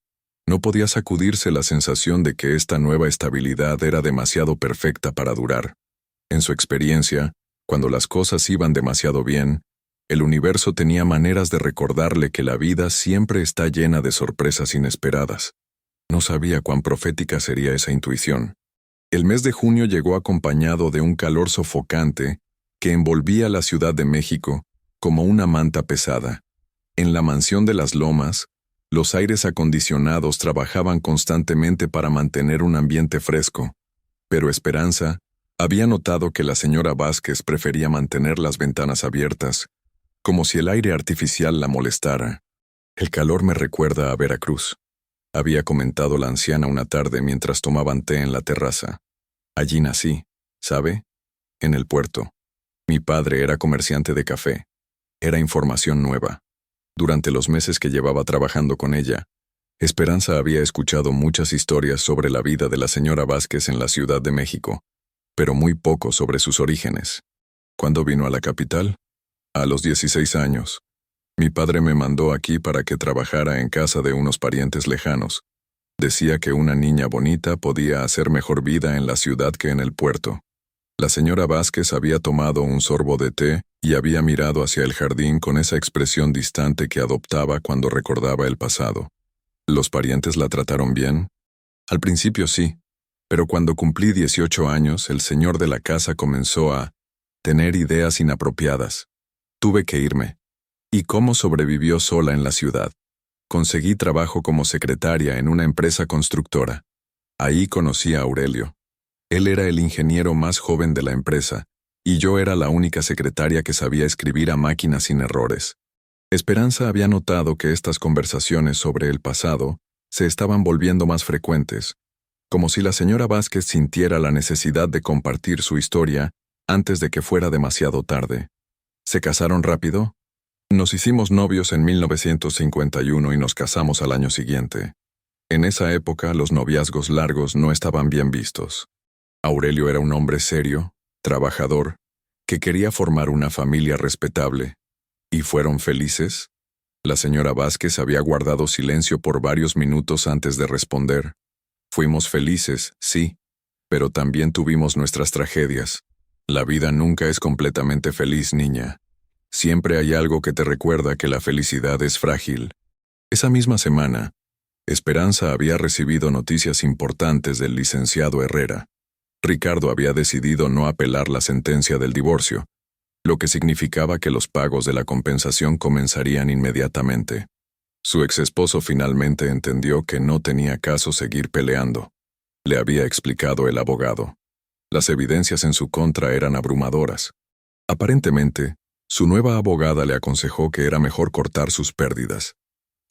no podía sacudirse la sensación de que esta nueva estabilidad era demasiado perfecta para durar. En su experiencia, cuando las cosas iban demasiado bien, el universo tenía maneras de recordarle que la vida siempre está llena de sorpresas inesperadas. No sabía cuán profética sería esa intuición. El mes de junio llegó acompañado de un calor sofocante que envolvía la Ciudad de México como una manta pesada. En la mansión de las Lomas, los aires acondicionados trabajaban constantemente para mantener un ambiente fresco, pero Esperanza había notado que la señora Vázquez prefería mantener las ventanas abiertas, como si el aire artificial la molestara. El calor me recuerda a Veracruz, había comentado la anciana una tarde mientras tomaban té en la terraza. Allí nací, ¿sabe? En el puerto. Mi padre era comerciante de café. Era información nueva. Durante los meses que llevaba trabajando con ella, Esperanza había escuchado muchas historias sobre la vida de la señora Vázquez en la Ciudad de México, pero muy poco sobre sus orígenes. ¿Cuándo vino a la capital? A los 16 años. Mi padre me mandó aquí para que trabajara en casa de unos parientes lejanos. Decía que una niña bonita podía hacer mejor vida en la ciudad que en el puerto. La señora Vázquez había tomado un sorbo de té y había mirado hacia el jardín con esa expresión distante que adoptaba cuando recordaba el pasado. ¿Los parientes la trataron bien? Al principio sí, pero cuando cumplí 18 años, el señor de la casa comenzó a tener ideas inapropiadas. Tuve que irme. ¿Y cómo sobrevivió sola en la ciudad? Conseguí trabajo como secretaria en una empresa constructora. Ahí conocí a Aurelio. Él era el ingeniero más joven de la empresa, y yo era la única secretaria que sabía escribir a máquina sin errores. Esperanza había notado que estas conversaciones sobre el pasado se estaban volviendo más frecuentes, como si la señora Vázquez sintiera la necesidad de compartir su historia antes de que fuera demasiado tarde. ¿Se casaron rápido? Nos hicimos novios en 1951 y nos casamos al año siguiente. En esa época los noviazgos largos no estaban bien vistos. Aurelio era un hombre serio, trabajador, que quería formar una familia respetable. ¿Y fueron felices? La señora Vázquez había guardado silencio por varios minutos antes de responder. Fuimos felices, sí, pero también tuvimos nuestras tragedias. La vida nunca es completamente feliz, niña. Siempre hay algo que te recuerda que la felicidad es frágil. Esa misma semana, Esperanza había recibido noticias importantes del licenciado Herrera. Ricardo había decidido no apelar la sentencia del divorcio, lo que significaba que los pagos de la compensación comenzarían inmediatamente. Su exesposo finalmente entendió que no tenía caso seguir peleando. Le había explicado el abogado. Las evidencias en su contra eran abrumadoras. Aparentemente, su nueva abogada le aconsejó que era mejor cortar sus pérdidas.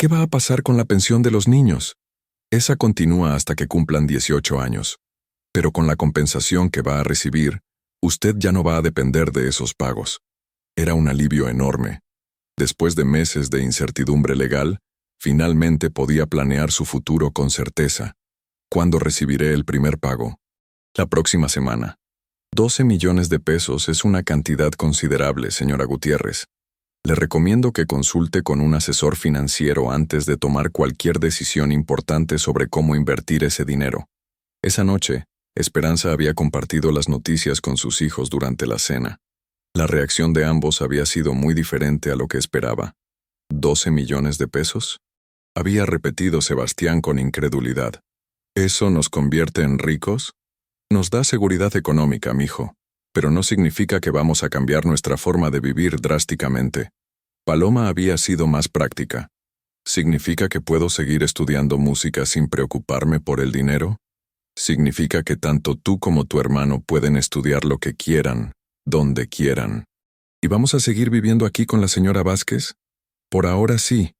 ¿Qué va a pasar con la pensión de los niños? Esa continúa hasta que cumplan 18 años. Pero con la compensación que va a recibir, usted ya no va a depender de esos pagos. Era un alivio enorme. Después de meses de incertidumbre legal, finalmente podía planear su futuro con certeza. ¿Cuándo recibiré el primer pago? La próxima semana. 12 millones de pesos es una cantidad considerable, señora Gutiérrez. Le recomiendo que consulte con un asesor financiero antes de tomar cualquier decisión importante sobre cómo invertir ese dinero. Esa noche, Esperanza había compartido las noticias con sus hijos durante la cena. La reacción de ambos había sido muy diferente a lo que esperaba. ¿12 millones de pesos? Había repetido Sebastián con incredulidad. ¿Eso nos convierte en ricos? Nos da seguridad económica, mijo, pero no significa que vamos a cambiar nuestra forma de vivir drásticamente. Paloma había sido más práctica. ¿Significa que puedo seguir estudiando música sin preocuparme por el dinero? ¿Significa que tanto tú como tu hermano pueden estudiar lo que quieran, donde quieran? ¿Y vamos a seguir viviendo aquí con la señora Vázquez? Por ahora sí.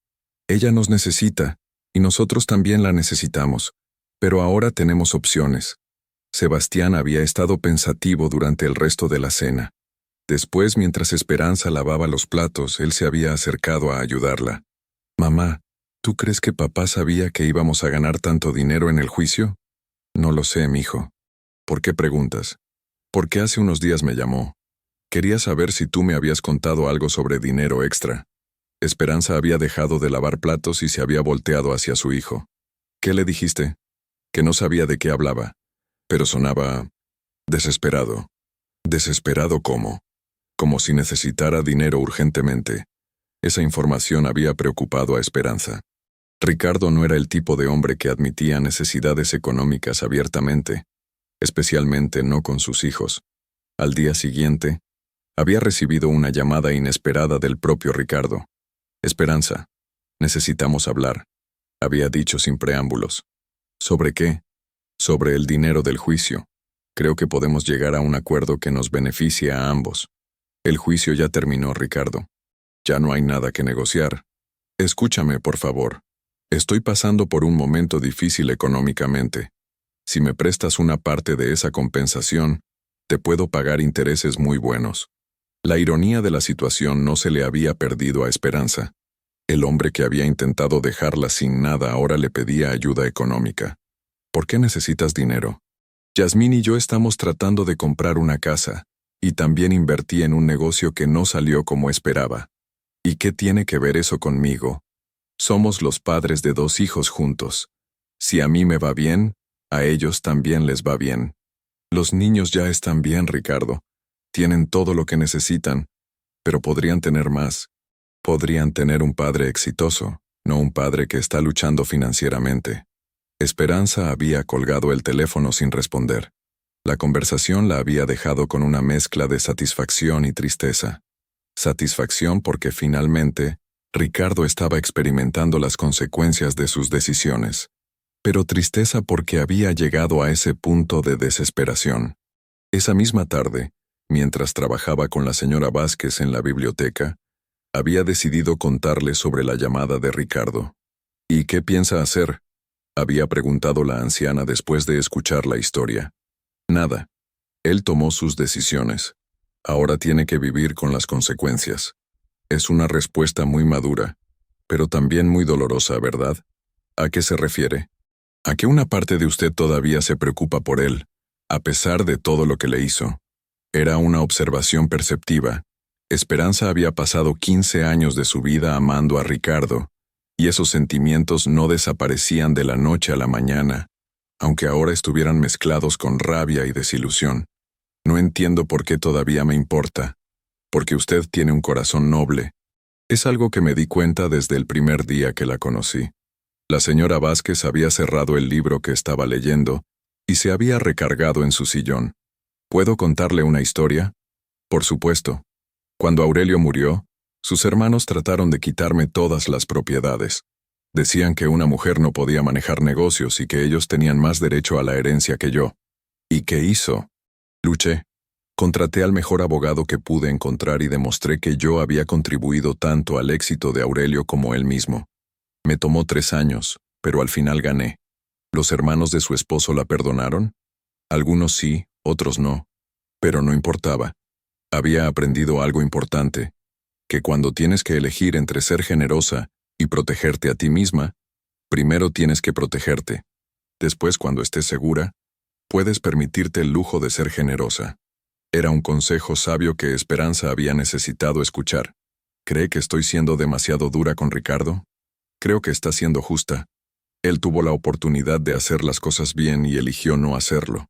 Ella nos necesita, y nosotros también la necesitamos, pero ahora tenemos opciones. Sebastián había estado pensativo durante el resto de la cena. Después, mientras Esperanza lavaba los platos, él se había acercado a ayudarla. «Mamá, ¿tú crees que papá sabía que íbamos a ganar tanto dinero en el juicio?» «No lo sé, mijo». «¿Por qué preguntas?» «Porque hace unos días me llamó. Quería saber si tú me habías contado algo sobre dinero extra». Esperanza había dejado de lavar platos y se había volteado hacia su hijo. «¿Qué le dijiste?» «Que no sabía de qué hablaba». Pero sonaba desesperado. ¿Desesperado cómo? Como si necesitara dinero urgentemente. Esa información había preocupado a Esperanza. Ricardo no era el tipo de hombre que admitía necesidades económicas abiertamente, especialmente no con sus hijos. Al día siguiente, había recibido una llamada inesperada del propio Ricardo. «Esperanza, necesitamos hablar», había dicho sin preámbulos. «¿Sobre qué?» «Sobre el dinero del juicio. Creo que podemos llegar a un acuerdo que nos beneficie a ambos». «El juicio ya terminó, Ricardo. Ya no hay nada que negociar. Escúchame, por favor. Estoy pasando por un momento difícil económicamente. Si me prestas una parte de esa compensación, te puedo pagar intereses muy buenos». La ironía de la situación no se le había perdido a Esperanza. El hombre que había intentado dejarla sin nada ahora le pedía ayuda económica. «¿Por qué necesitas dinero?» «Yasmín y yo estamos tratando de comprar una casa, y también invertí en un negocio que no salió como esperaba». «¿Y qué tiene que ver eso conmigo? Somos los padres de 2 hijos juntos. Si a mí me va bien, a ellos también les va bien. Los niños ya están bien, Ricardo. Tienen todo lo que necesitan, pero podrían tener más. Podrían tener un padre exitoso, no un padre que está luchando financieramente». Esperanza había colgado el teléfono sin responder. La conversación la había dejado con una mezcla de satisfacción y tristeza. Satisfacción porque finalmente Ricardo estaba experimentando las consecuencias de sus decisiones, pero tristeza porque había llegado a ese punto de desesperación. Esa misma tarde, mientras trabajaba con la señora Vázquez en la biblioteca, había decidido contarle sobre la llamada de Ricardo. «¿Y qué piensa hacer?», había preguntado la anciana después de escuchar la historia. «Nada. Él tomó sus decisiones. Ahora tiene que vivir con las consecuencias». Es una respuesta muy madura, pero también muy dolorosa, ¿verdad? ¿A qué se refiere? A que una parte de usted todavía se preocupa por él, a pesar de todo lo que le hizo. Era una observación perceptiva. Esperanza había pasado 15 años de su vida amando a Ricardo, y esos sentimientos no desaparecían de la noche a la mañana, aunque ahora estuvieran mezclados con rabia y desilusión. «No entiendo por qué todavía me importa. Porque usted tiene un corazón noble. Es algo que me di cuenta desde el primer día que la conocí». La señora Vázquez había cerrado el libro que estaba leyendo y se había recargado en su sillón. «¿Puedo contarle una historia?» «Por supuesto. Cuando Aurelio murió, sus hermanos trataron de quitarme todas las propiedades. Decían que una mujer no podía manejar negocios y que ellos tenían más derecho a la herencia que yo. ¿Y qué hizo? Luché. Contraté al mejor abogado que pude encontrar y demostré que yo había contribuido tanto al éxito de Aurelio como él mismo. Me tomó 3 años, pero al final gané. ¿Los hermanos de su esposo la perdonaron? Algunos sí, otros no. Pero no importaba. Había aprendido algo importante, que cuando tienes que elegir entre ser generosa y protegerte a ti misma, primero tienes que protegerte. Después, cuando estés segura, puedes permitirte el lujo de ser generosa. Era un consejo sabio que Esperanza había necesitado escuchar. ¿Cree que estoy siendo demasiado dura con Ricardo? Creo que está siendo justa. Él tuvo la oportunidad de hacer las cosas bien y eligió no hacerlo.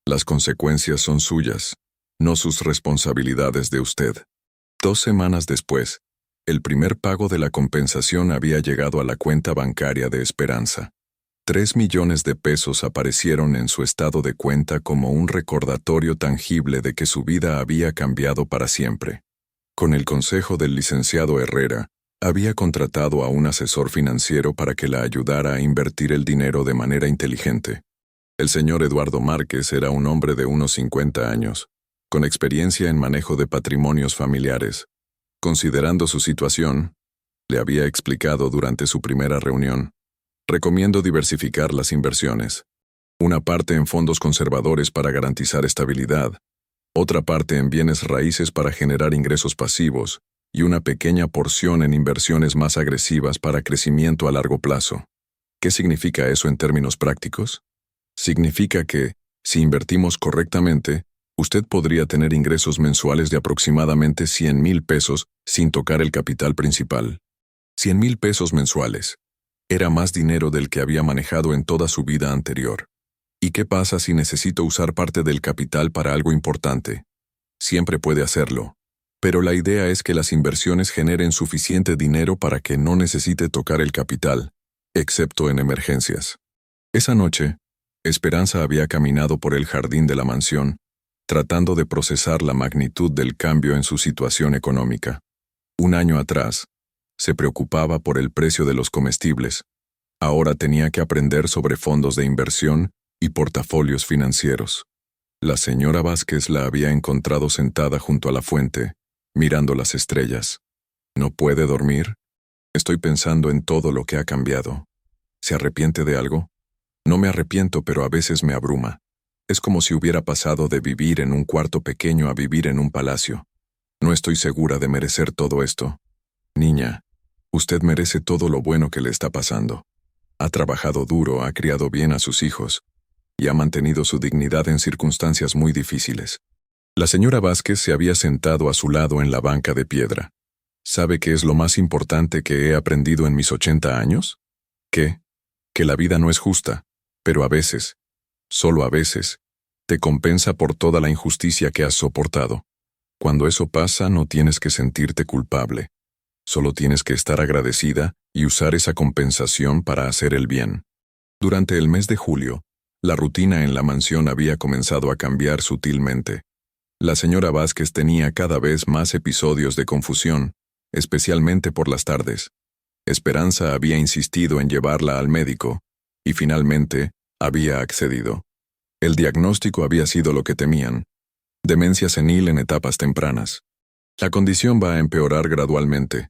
Las consecuencias son suyas, no sus responsabilidades de usted. 2 semanas después, el primer pago de la compensación había llegado a la cuenta bancaria de Esperanza. 3 millones de pesos aparecieron en su estado de cuenta como un recordatorio tangible de que su vida había cambiado para siempre. Con el consejo del licenciado Herrera, había contratado a un asesor financiero para que la ayudara a invertir el dinero de manera inteligente. El señor Eduardo Márquez era un hombre de unos 50 años, con experiencia en manejo de patrimonios familiares. Considerando su situación, le había explicado durante su primera reunión, recomiendo diversificar las inversiones. Una parte en fondos conservadores para garantizar estabilidad, otra parte en bienes raíces para generar ingresos pasivos, y una pequeña porción en inversiones más agresivas para crecimiento a largo plazo. ¿Qué significa eso en términos prácticos? Significa que, si invertimos correctamente, usted podría tener ingresos mensuales de aproximadamente 100,000 pesos sin tocar el capital principal. 100,000 pesos mensuales. Era más dinero del que había manejado en toda su vida anterior. ¿Y qué pasa si necesito usar parte del capital para algo importante? Siempre puede hacerlo. Pero la idea es que las inversiones generen suficiente dinero para que no necesite tocar el capital, excepto en emergencias. Esa noche, Esperanza había caminado por el jardín de la mansión, tratando de procesar la magnitud del cambio en su situación económica. Un año atrás, se preocupaba por el precio de los comestibles. Ahora tenía que aprender sobre fondos de inversión y portafolios financieros. La señora Vázquez la había encontrado sentada junto a la fuente, mirando las estrellas. ¿No puede dormir? Estoy pensando en todo lo que ha cambiado. ¿Se arrepiente de algo? No me arrepiento, pero a veces me abruma. Es como si hubiera pasado de vivir en un cuarto pequeño a vivir en un palacio. No estoy segura de merecer todo esto. Niña, usted merece todo lo bueno que le está pasando. Ha trabajado duro, ha criado bien a sus hijos y ha mantenido su dignidad en circunstancias muy difíciles. La señora Vázquez se había sentado a su lado en la banca de piedra. ¿Sabe qué es lo más importante que he aprendido en mis 80 años? ¿Qué? Que la vida no es justa, pero a veces, solo a veces, te compensa por toda la injusticia que has soportado. Cuando eso pasa, no tienes que sentirte culpable. Solo tienes que estar agradecida y usar esa compensación para hacer el bien. Durante el mes de julio, la rutina en la mansión había comenzado a cambiar sutilmente. La señora Vázquez tenía cada vez más episodios de confusión, especialmente por las tardes. Esperanza había insistido en llevarla al médico, y finalmente había accedido. El diagnóstico había sido lo que temían: demencia senil en etapas tempranas. La condición va a empeorar gradualmente,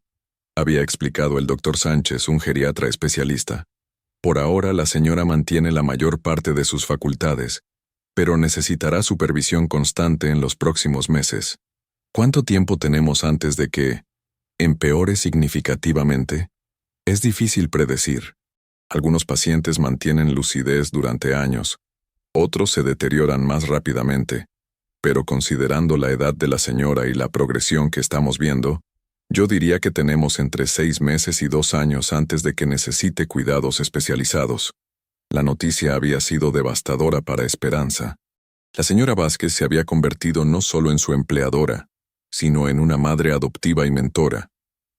había explicado el doctor Sánchez, un geriatra especialista. Por ahora la señora mantiene la mayor parte de sus facultades, pero necesitará supervisión constante en los próximos meses. ¿Cuánto tiempo tenemos antes de que empeore significativamente? Es difícil predecir. Algunos pacientes mantienen lucidez durante años, otros se deterioran más rápidamente, pero considerando la edad de la señora y la progresión que estamos viendo, yo diría que tenemos entre 6 meses y 2 años antes de que necesite cuidados especializados. La noticia había sido devastadora para Esperanza. La señora Vázquez se había convertido no solo en su empleadora, sino en una madre adoptiva y mentora.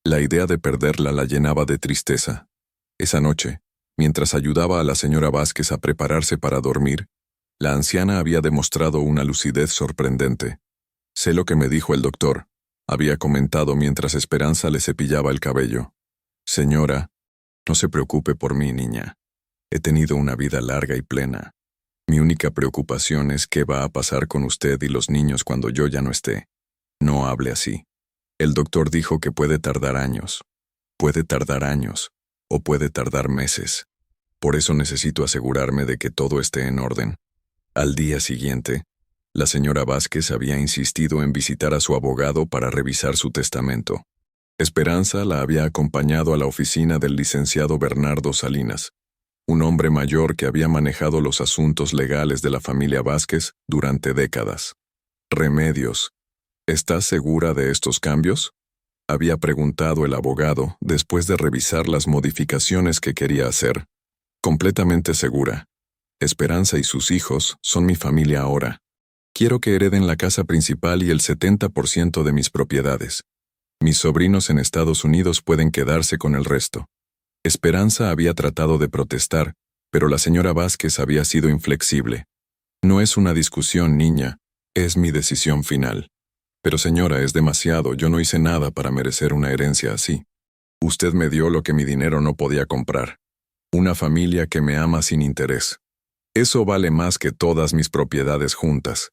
La idea de perderla la llenaba de tristeza. Esa noche, mientras ayudaba a la señora Vázquez a prepararse para dormir, la anciana había demostrado una lucidez sorprendente. Sé lo que me dijo el doctor, había comentado mientras Esperanza le cepillaba el cabello. Señora, no se preocupe por mí, niña. He tenido una vida larga y plena. Mi única preocupación es qué va a pasar con usted y los niños cuando yo ya no esté. No hable así. El doctor dijo que puede tardar años. Puede tardar años. o puede tardar meses. Por eso necesito asegurarme de que todo esté en orden. Al día siguiente, la señora Vázquez había insistido en visitar a su abogado para revisar su testamento. Esperanza la había acompañado a la oficina del licenciado Bernardo Salinas, un hombre mayor que había manejado los asuntos legales de la familia Vázquez durante décadas. Remedios, ¿estás segura de estos cambios?, había preguntado el abogado después de revisar las modificaciones que quería hacer. Completamente segura. Esperanza y sus hijos son mi familia ahora. Quiero que hereden la casa principal y el 70% de mis propiedades. Mis sobrinos en Estados Unidos pueden quedarse con el resto. Esperanza había tratado de protestar, pero la señora Vázquez había sido inflexible. No es una discusión, niña, es mi decisión final. Pero señora, es demasiado, yo no hice nada para merecer una herencia así. Usted me dio lo que mi dinero no podía comprar. Una familia que me ama sin interés. Eso vale más que todas mis propiedades juntas.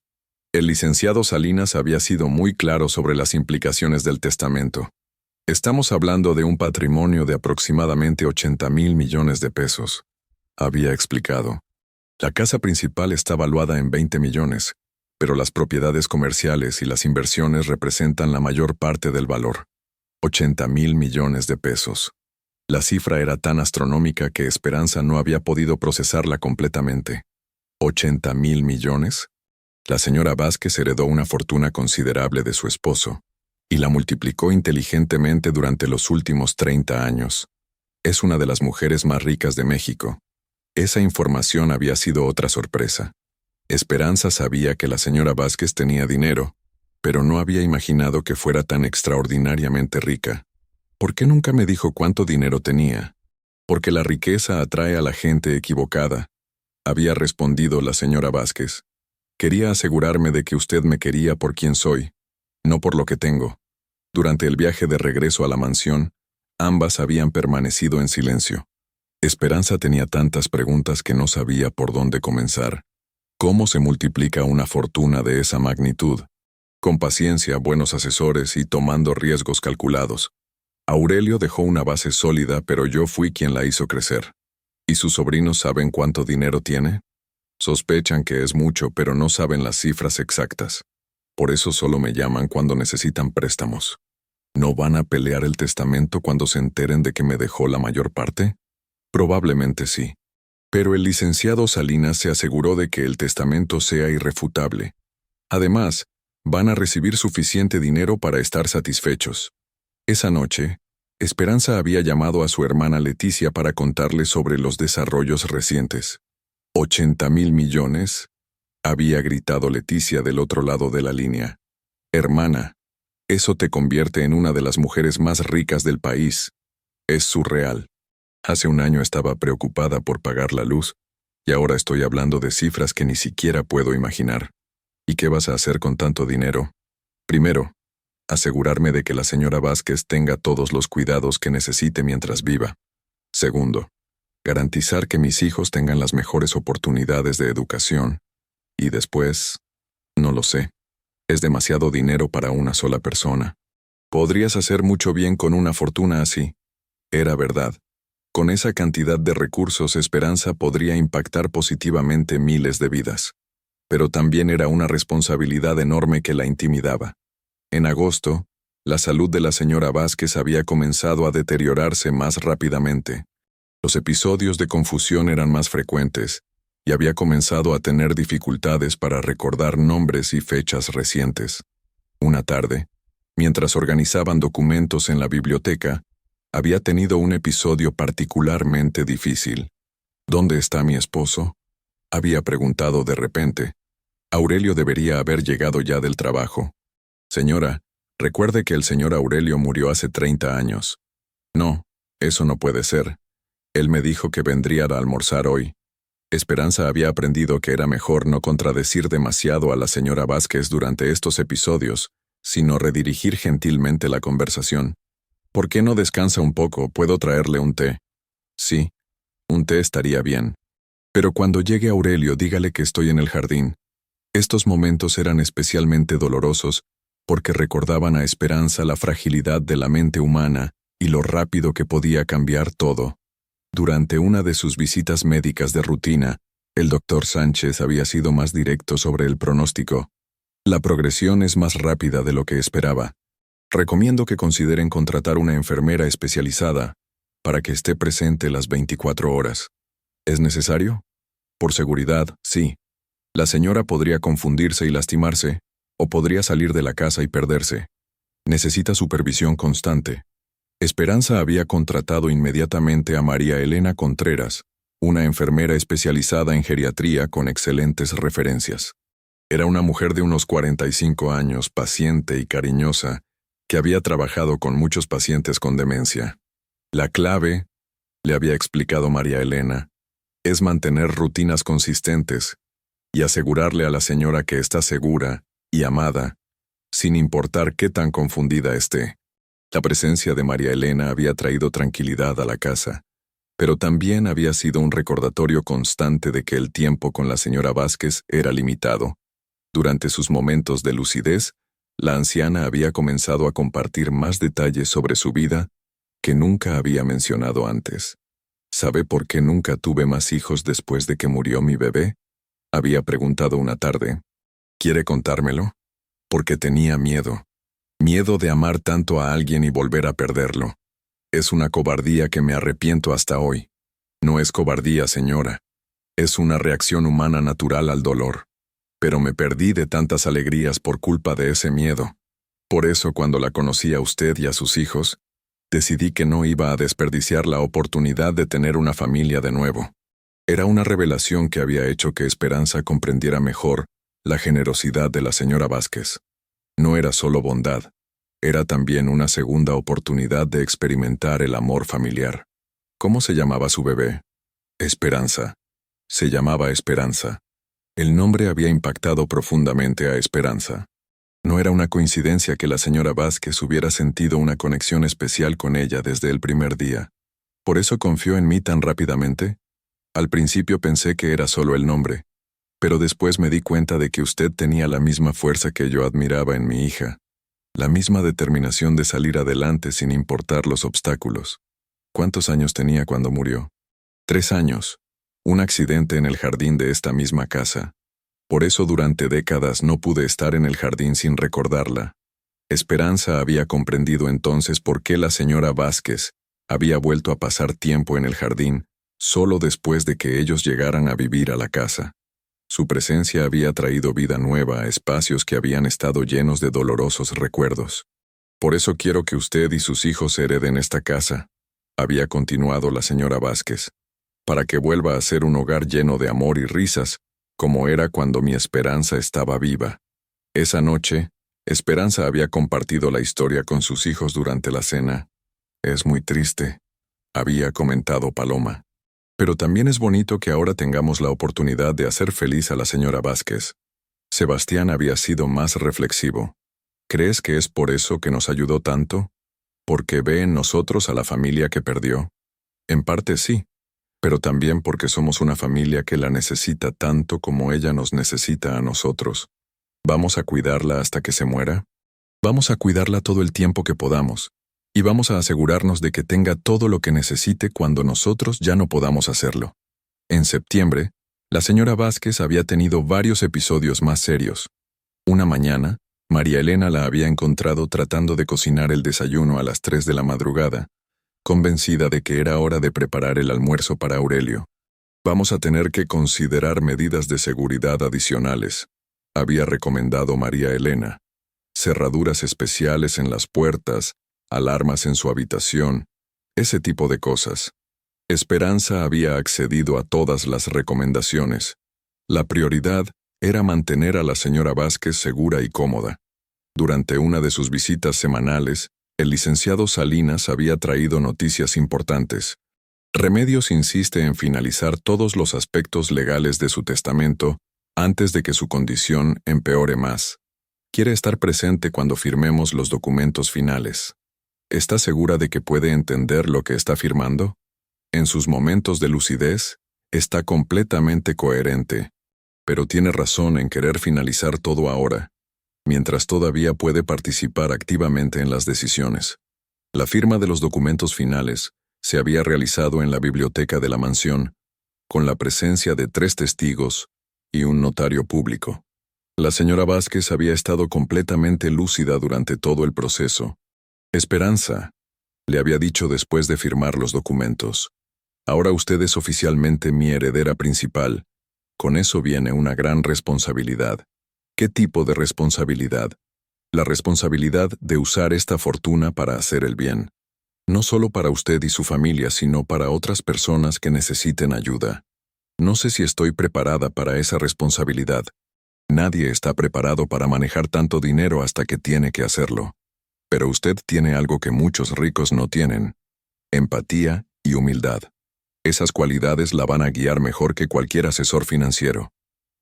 El licenciado Salinas había sido muy claro sobre las implicaciones del testamento. Estamos hablando de un patrimonio de aproximadamente 80,000 millones de pesos. Había explicado. La casa principal está valuada en 20 millones, pero las propiedades comerciales y las inversiones representan la mayor parte del valor. 80,000 millones de pesos. La cifra era tan astronómica que Esperanza no había podido procesarla completamente. ¿80,000 millones? La señora Vázquez heredó una fortuna considerable de su esposo, y la multiplicó inteligentemente durante los últimos 30 años. Es una de las mujeres más ricas de México. Esa información había sido otra sorpresa. Esperanza sabía que la señora Vázquez tenía dinero, pero no había imaginado que fuera tan extraordinariamente rica. ¿Por qué nunca me dijo cuánto dinero tenía? Porque la riqueza atrae a la gente equivocada, había respondido la señora Vázquez. Quería asegurarme de que usted me quería por quien soy, no por lo que tengo. Durante el viaje de regreso a la mansión, ambas habían permanecido en silencio. Esperanza tenía tantas preguntas que no sabía por dónde comenzar. ¿Cómo se multiplica una fortuna de esa magnitud? Con paciencia, buenos asesores y tomando riesgos calculados. Aurelio dejó una base sólida, pero yo fui quien la hizo crecer. ¿Y sus sobrinos saben cuánto dinero tiene? Sospechan que es mucho, pero no saben las cifras exactas. Por eso solo me llaman cuando necesitan préstamos. ¿No van a pelear el testamento cuando se enteren de que me dejó la mayor parte? Probablemente sí. Pero el licenciado Salinas se aseguró de que el testamento sea irrefutable. Además, van a recibir suficiente dinero para estar satisfechos. Esa noche, Esperanza había llamado a su hermana Leticia para contarle sobre los desarrollos recientes. ¿80,000 millones? Había gritado Leticia del otro lado de la línea. Hermana, eso te convierte en una de las mujeres más ricas del país. Es surreal. Hace un año estaba preocupada por pagar la luz, y ahora estoy hablando de cifras que ni siquiera puedo imaginar. ¿Y qué vas a hacer con tanto dinero? Primero, asegurarme de que la señora Vázquez tenga todos los cuidados que necesite mientras viva. Segundo, garantizar que mis hijos tengan las mejores oportunidades de educación. Y después, no lo sé. Es demasiado dinero para una sola persona. Podrías hacer mucho bien con una fortuna así. Era verdad. Con esa cantidad de recursos, Esperanza podría impactar positivamente miles de vidas. Pero también era una responsabilidad enorme que la intimidaba. En agosto, la salud de la señora Vázquez había comenzado a deteriorarse más rápidamente. Los episodios de confusión eran más frecuentes, y había comenzado a tener dificultades para recordar nombres y fechas recientes. Una tarde, mientras organizaban documentos en la biblioteca, había tenido un episodio particularmente difícil. ¿Dónde está mi esposo?, había preguntado de repente. Aurelio debería haber llegado ya del trabajo. Señora, recuerde que el señor Aurelio murió hace 30 años. No, eso no puede ser. Él me dijo que vendría a almorzar hoy. Esperanza había aprendido que era mejor no contradecir demasiado a la señora Vázquez durante estos episodios, sino redirigir gentilmente la conversación. ¿Por qué no descansa un poco? ¿Puedo traerle un té? Sí, un té estaría bien. Pero cuando llegue Aurelio, dígale que estoy en el jardín. Estos momentos eran especialmente dolorosos porque recordaban a Esperanza la fragilidad de la mente humana y lo rápido que podía cambiar todo. Durante una de sus visitas médicas de rutina, el doctor Sánchez había sido más directo sobre el pronóstico. La progresión es más rápida de lo que esperaba. Recomiendo que consideren contratar una enfermera especializada para que esté presente las 24 horas. ¿Es necesario? Por seguridad, sí. La señora podría confundirse y lastimarse, o podría salir de la casa y perderse. Necesita supervisión constante. Esperanza había contratado inmediatamente a María Elena Contreras, una enfermera especializada en geriatría con excelentes referencias. Era una mujer de unos 45 años, paciente y cariñosa, que había trabajado con muchos pacientes con demencia. La clave, le había explicado María Elena, es mantener rutinas consistentes y asegurarle a la señora que está segura y amada, sin importar qué tan confundida esté. La presencia de María Elena había traído tranquilidad a la casa, pero también había sido un recordatorio constante de que el tiempo con la señora Vázquez era limitado. Durante sus momentos de lucidez, la anciana había comenzado a compartir más detalles sobre su vida que nunca había mencionado antes. ¿Sabe por qué nunca tuve más hijos después de que murió mi bebé?, había preguntado una tarde. ¿Quiere contármelo? Porque tenía miedo. Miedo de amar tanto a alguien y volver a perderlo. Es una cobardía que me arrepiento hasta hoy. No es cobardía, señora. Es una reacción humana natural al dolor. Pero me perdí de tantas alegrías por culpa de ese miedo. Por eso, cuando la conocí a usted y a sus hijos, decidí que no iba a desperdiciar la oportunidad de tener una familia de nuevo. Era una revelación que había hecho que Esperanza comprendiera mejor la generosidad de la señora Vázquez. No era solo bondad, era también una segunda oportunidad de experimentar el amor familiar. ¿Cómo se llamaba su bebé? Esperanza. Se llamaba Esperanza. El nombre había impactado profundamente a Esperanza. No era una coincidencia que la señora Vázquez hubiera sentido una conexión especial con ella desde el primer día. ¿Por eso confió en mí tan rápidamente? Al principio pensé que era solo el nombre, pero después me di cuenta de que usted tenía la misma fuerza que yo admiraba en mi hija, la misma determinación de salir adelante sin importar los obstáculos. ¿Cuántos años tenía cuando murió? 3 años. Un accidente en el jardín de esta misma casa. Por eso durante décadas no pude estar en el jardín sin recordarla. Esperanza había comprendido entonces por qué la señora Vázquez había vuelto a pasar tiempo en el jardín, solo después de que ellos llegaran a vivir a la casa. Su presencia había traído vida nueva a espacios que habían estado llenos de dolorosos recuerdos. Por eso quiero que usted y sus hijos hereden esta casa, había continuado la señora Vázquez, para que vuelva a ser un hogar lleno de amor y risas, como era cuando mi Esperanza estaba viva. Esa noche, Esperanza había compartido la historia con sus hijos durante la cena. Es muy triste, había comentado Paloma. Pero también es bonito que ahora tengamos la oportunidad de hacer feliz a la señora Vázquez. Sebastián había sido más reflexivo. ¿Crees que es por eso que nos ayudó tanto? ¿Porque ve en nosotros a la familia que perdió? En parte sí, pero también porque somos una familia que la necesita tanto como ella nos necesita a nosotros. ¿Vamos a cuidarla hasta que se muera? Vamos a cuidarla todo el tiempo que podamos. Y vamos a asegurarnos de que tenga todo lo que necesite cuando nosotros ya no podamos hacerlo. En septiembre, la señora Vázquez había tenido varios episodios más serios. Una mañana, María Elena la había encontrado tratando de cocinar el desayuno a las 3 de la madrugada, convencida de que era hora de preparar el almuerzo para Aurelio. Vamos a tener que considerar medidas de seguridad adicionales, había recomendado María Elena. Cerraduras especiales en las puertas, alarmas en su habitación, ese tipo de cosas. Esperanza había accedido a todas las recomendaciones. La prioridad era mantener a la señora Vázquez segura y cómoda. Durante una de sus visitas semanales, el licenciado Salinas había traído noticias importantes. Remedios insiste en finalizar todos los aspectos legales de su testamento antes de que su condición empeore más. Quiere estar presente cuando firmemos los documentos finales. ¿Está segura de que puede entender lo que está firmando? En sus momentos de lucidez, está completamente coherente, pero tiene razón en querer finalizar todo ahora, mientras todavía puede participar activamente en las decisiones. La firma de los documentos finales se había realizado en la biblioteca de la mansión, con la presencia de 3 testigos y un notario público. La señora Vázquez había estado completamente lúcida durante todo el proceso. Esperanza, le había dicho después de firmar los documentos. Ahora usted es oficialmente mi heredera principal. Con eso viene una gran responsabilidad. ¿Qué tipo de responsabilidad? La responsabilidad de usar esta fortuna para hacer el bien. No solo para usted y su familia, sino para otras personas que necesiten ayuda. No sé si estoy preparada para esa responsabilidad. Nadie está preparado para manejar tanto dinero hasta que tiene que hacerlo. Pero usted tiene algo que muchos ricos no tienen: empatía y humildad. Esas cualidades la van a guiar mejor que cualquier asesor financiero.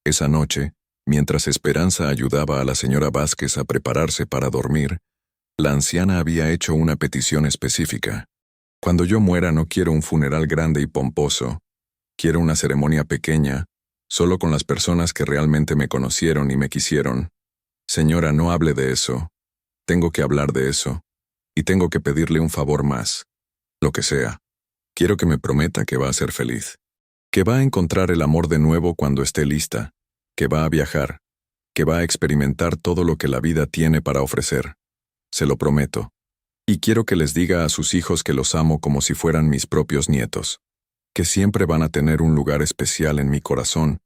Esa noche, mientras Esperanza ayudaba a la señora Vázquez a prepararse para dormir, la anciana había hecho una petición específica. Cuando yo muera no quiero un funeral grande y pomposo. Quiero una ceremonia pequeña, solo con las personas que realmente me conocieron y me quisieron. Señora, no hable de eso. Tengo que hablar de eso. Y tengo que pedirle un favor más. Lo que sea. Quiero que me prometa que va a ser feliz. Que va a encontrar el amor de nuevo cuando esté lista. Que va a viajar. Que va a experimentar todo lo que la vida tiene para ofrecer. Se lo prometo. Y quiero que les diga a sus hijos que los amo como si fueran mis propios nietos. Que siempre van a tener un lugar especial en mi corazón,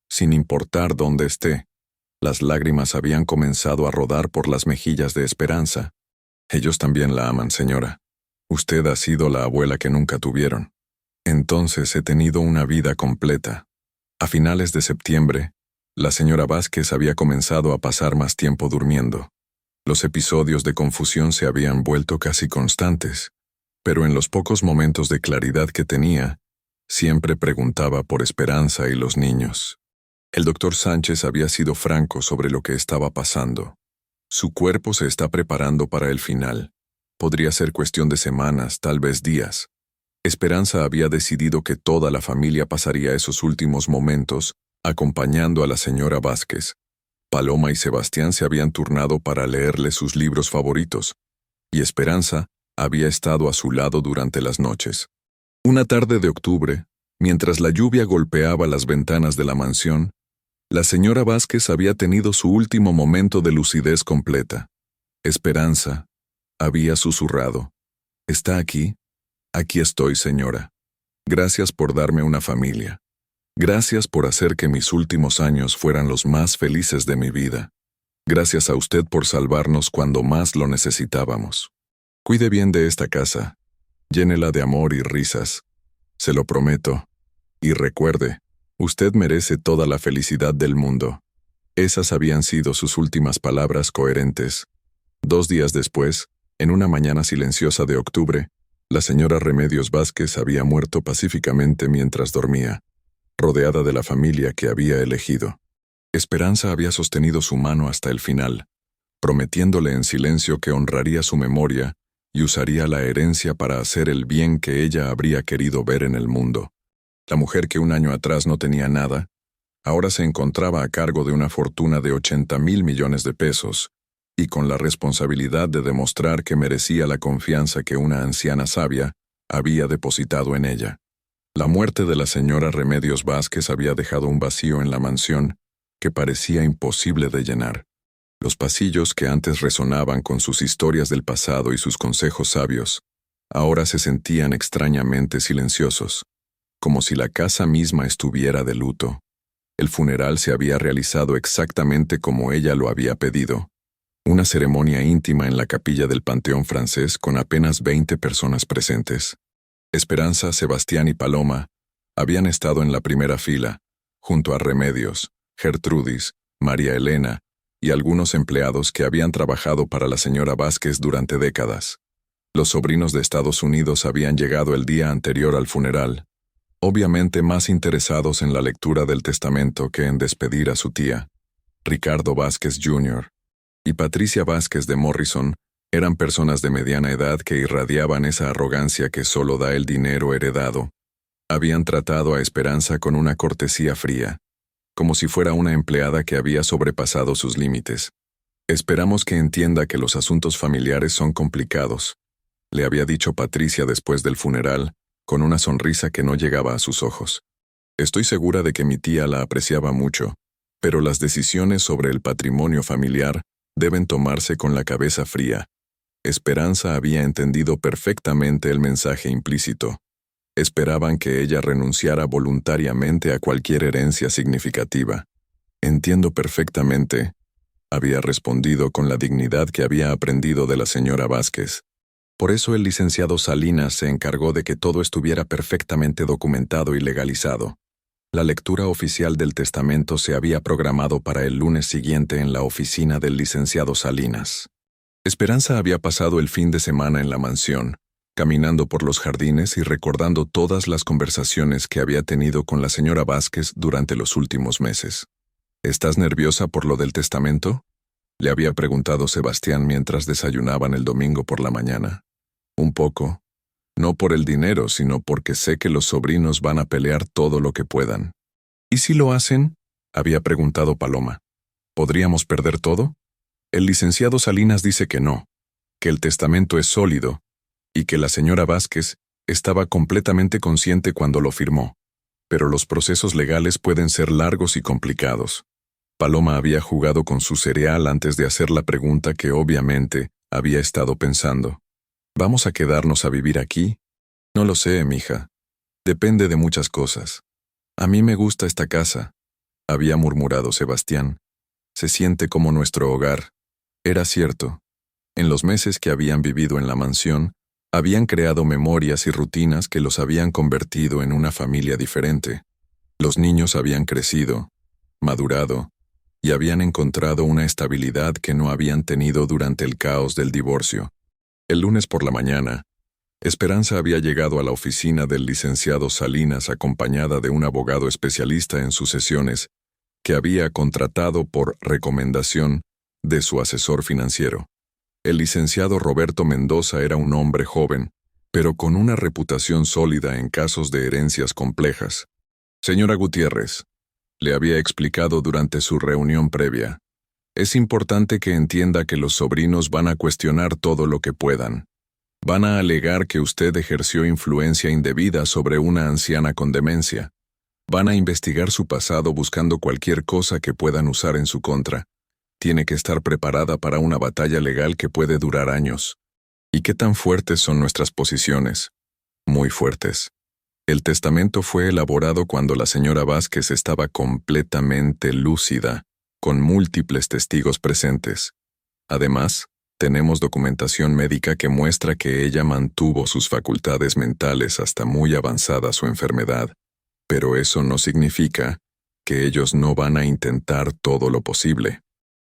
sin importar dónde esté. Las lágrimas habían comenzado a rodar por las mejillas de Esperanza. Ellos también la aman, señora. Usted ha sido la abuela que nunca tuvieron. Entonces he tenido una vida completa. A finales de septiembre, la señora Vázquez había comenzado a pasar más tiempo durmiendo. Los episodios de confusión se habían vuelto casi constantes, pero en los pocos momentos de claridad que tenía, siempre preguntaba por Esperanza y los niños. El doctor Sánchez había sido franco sobre lo que estaba pasando. Su cuerpo se está preparando para el final. Podría ser cuestión de semanas, tal vez días. Esperanza había decidido que toda la familia pasaría esos últimos momentos acompañando a la señora Vázquez. Paloma y Sebastián se habían turnado para leerle sus libros favoritos, y Esperanza había estado a su lado durante las noches. Una tarde de octubre, mientras la lluvia golpeaba las ventanas de la mansión, la señora Vázquez había tenido su último momento de lucidez completa. Esperanza había susurrado: «¿Está aquí? Aquí estoy, señora. Gracias por darme una familia. Gracias por hacer que mis últimos años fueran los más felices de mi vida. Gracias a usted por salvarnos cuando más lo necesitábamos. Cuide bien de esta casa. Llénela de amor y risas. Se lo prometo. Y recuerde, usted merece toda la felicidad del mundo». Esas habían sido sus últimas palabras coherentes. 2 días después, en una mañana silenciosa de octubre, la señora Remedios Vázquez había muerto pacíficamente mientras dormía, rodeada de la familia que había elegido. Esperanza había sostenido su mano hasta el final, prometiéndole en silencio que honraría su memoria y usaría la herencia para hacer el bien que ella habría querido ver en el mundo. La mujer que un año atrás no tenía nada, ahora se encontraba a cargo de una fortuna de 80,000 millones de pesos, y con la responsabilidad de demostrar que merecía la confianza que una anciana sabia había depositado en ella. La muerte de la señora Remedios Vázquez había dejado un vacío en la mansión que parecía imposible de llenar. Los pasillos que antes resonaban con sus historias del pasado y sus consejos sabios, ahora se sentían extrañamente silenciosos, como si la casa misma estuviera de luto. El funeral se había realizado exactamente como ella lo había pedido. Una ceremonia íntima en la capilla del Panteón Francés con apenas 20 personas presentes. Esperanza, Sebastián y Paloma habían estado en la primera fila, junto a Remedios, Gertrudis, María Elena y algunos empleados que habían trabajado para la señora Vázquez durante décadas. Los sobrinos de Estados Unidos habían llegado el día anterior al funeral, obviamente más interesados en la lectura del testamento que en despedir a su tía. Ricardo Vázquez Jr. y Patricia Vázquez de Morrison eran personas de mediana edad que irradiaban esa arrogancia que solo da el dinero heredado. Habían tratado a Esperanza con una cortesía fría, como si fuera una empleada que había sobrepasado sus límites. «Esperamos que entienda que los asuntos familiares son complicados. le había dicho Patricia después del funeral, con una sonrisa que no llegaba a sus ojos. Estoy segura de que mi tía la apreciaba mucho, pero las decisiones sobre el patrimonio familiar deben tomarse con la cabeza fría. Esperanza había entendido perfectamente el mensaje implícito. Esperaban que ella renunciara voluntariamente a cualquier herencia significativa. Entiendo perfectamente, había respondido con la dignidad que había aprendido de la señora Vázquez. Por eso el licenciado Salinas se encargó de que todo estuviera perfectamente documentado y legalizado. La lectura oficial del testamento se había programado para el lunes siguiente en la oficina del licenciado Salinas. Esperanza había pasado el fin de semana en la mansión, caminando por los jardines y recordando todas las conversaciones que había tenido con la señora Vázquez durante los últimos meses. ¿Estás nerviosa por lo del testamento?, le había preguntado Sebastián mientras desayunaban el domingo por la mañana. Un poco. No por el dinero, sino porque sé que los sobrinos van a pelear todo lo que puedan. ¿Y si lo hacen?, había preguntado Paloma. ¿Podríamos perder todo? El licenciado Salinas dice que no, que el testamento es sólido y que la señora Vázquez estaba completamente consciente cuando lo firmó. Pero los procesos legales pueden ser largos y complicados. Paloma había jugado con su cereal antes de hacer la pregunta que obviamente había estado pensando. ¿Vamos a quedarnos a vivir aquí? No lo sé, mija. Depende de muchas cosas. A mí me gusta esta casa, había murmurado Sebastián. Se siente como nuestro hogar. Era cierto. En los meses que habían vivido en la mansión, habían creado memorias y rutinas que los habían convertido en una familia diferente. Los niños habían crecido, madurado, y habían encontrado una estabilidad que no habían tenido durante el caos del divorcio. El lunes por la mañana, Esperanza había llegado a la oficina del licenciado Salinas acompañada de un abogado especialista en sucesiones que había contratado por recomendación de su asesor financiero. El licenciado Roberto Mendoza era un hombre joven, pero con una reputación sólida en casos de herencias complejas. Señora Gutiérrez, le había explicado durante su reunión previa, es importante que entienda que los sobrinos van a cuestionar todo lo que puedan. Van a alegar que usted ejerció influencia indebida sobre una anciana con demencia. Van a investigar su pasado buscando cualquier cosa que puedan usar en su contra. Tiene que estar preparada para una batalla legal que puede durar años. ¿Y qué tan fuertes son nuestras posiciones? Muy fuertes. El testamento fue elaborado cuando la señora Vázquez estaba completamente lúcida, con múltiples testigos presentes. Además, tenemos documentación médica que muestra que ella mantuvo sus facultades mentales hasta muy avanzada su enfermedad, pero eso no significa que ellos no van a intentar todo lo posible.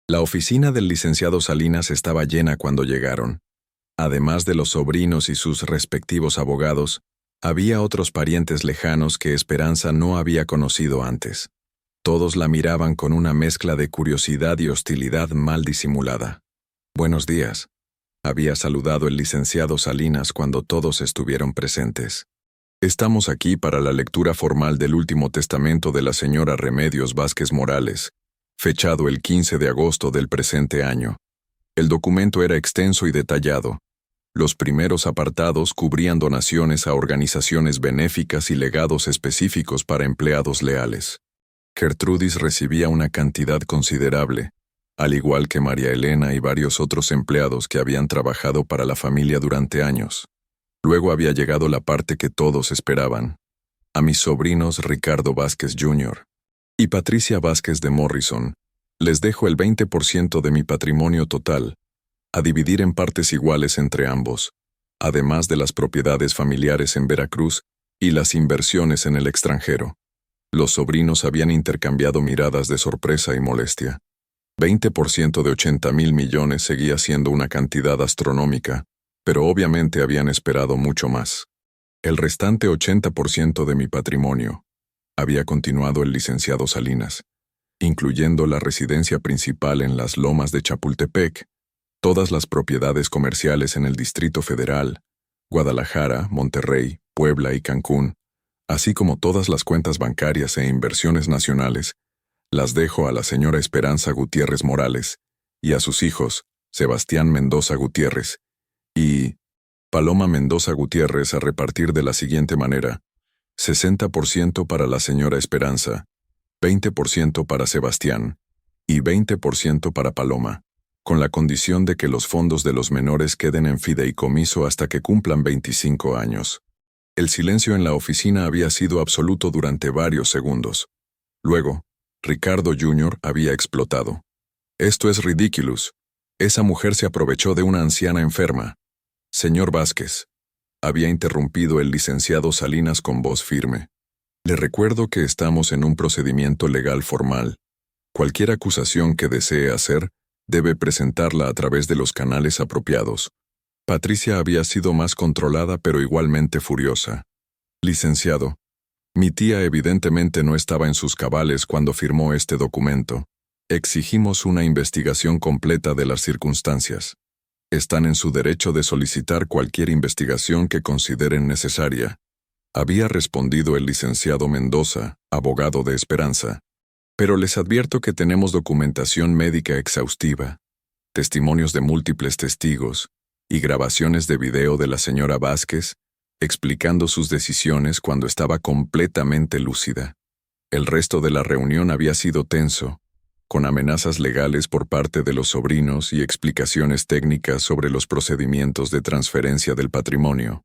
La oficina del licenciado Salinas estaba llena cuando llegaron. Además de los sobrinos y sus respectivos abogados, había otros parientes lejanos que Esperanza no había conocido antes. Todos la miraban con una mezcla de curiosidad y hostilidad mal disimulada. «Buenos días», había saludado el licenciado Salinas cuando todos estuvieron presentes. «Estamos aquí para la lectura formal del último testamento de la señora Remedios Vázquez Morales, fechado el 15 de agosto del presente año. El documento era extenso y detallado. Los primeros apartados cubrían donaciones a organizaciones benéficas y legados específicos para empleados leales. Gertrudis recibía una cantidad considerable, al igual que María Elena y varios otros empleados que habían trabajado para la familia durante años. Luego había llegado la parte que todos esperaban. A mis sobrinos Ricardo Vázquez Jr. y Patricia Vázquez de Morrison, les dejo el 20% de mi patrimonio total, a dividir en partes iguales entre ambos, además de las propiedades familiares en Veracruz y las inversiones en el extranjero. Los sobrinos habían intercambiado miradas de sorpresa y molestia. 20% de 80,000 millones seguía siendo una cantidad astronómica, pero obviamente habían esperado mucho más. El restante 80% de mi patrimonio, había continuado el licenciado Salinas, incluyendo la residencia principal en las Lomas de Chapultepec, todas las propiedades comerciales en el Distrito Federal, Guadalajara, Monterrey, Puebla y Cancún, así como todas las cuentas bancarias e inversiones nacionales, las dejo a la señora Esperanza Gutiérrez Morales y a sus hijos, Sebastián Mendoza Gutiérrez y Paloma Mendoza Gutiérrez a repartir de la siguiente manera: 60% para la señora Esperanza, 20% para Sebastián y 20% para Paloma, con la condición de que los fondos de los menores queden en fideicomiso hasta que cumplan 25 años. El silencio en la oficina había sido absoluto durante varios segundos. Luego, Ricardo Jr. había explotado. «Esto es ridículus. Esa mujer se aprovechó de una anciana enferma». «Señor Vázquez», había interrumpido el licenciado Salinas con voz firme. «Le recuerdo que estamos en un procedimiento legal formal. Cualquier acusación que desee hacer, debe presentarla a través de los canales apropiados». Patricia había sido más controlada pero igualmente furiosa. «Licenciado, mi tía evidentemente no estaba en sus cabales cuando firmó este documento. Exigimos una investigación completa de las circunstancias. Están en su derecho de solicitar cualquier investigación que consideren necesaria», había respondido el licenciado Mendoza, abogado de Esperanza. «Pero les advierto que tenemos documentación médica exhaustiva, testimonios de múltiples testigos y grabaciones de video de la señora Vázquez explicando sus decisiones cuando estaba completamente lúcida. El resto de la reunión había sido tenso, con amenazas legales por parte de los sobrinos y explicaciones técnicas sobre los procedimientos de transferencia del patrimonio.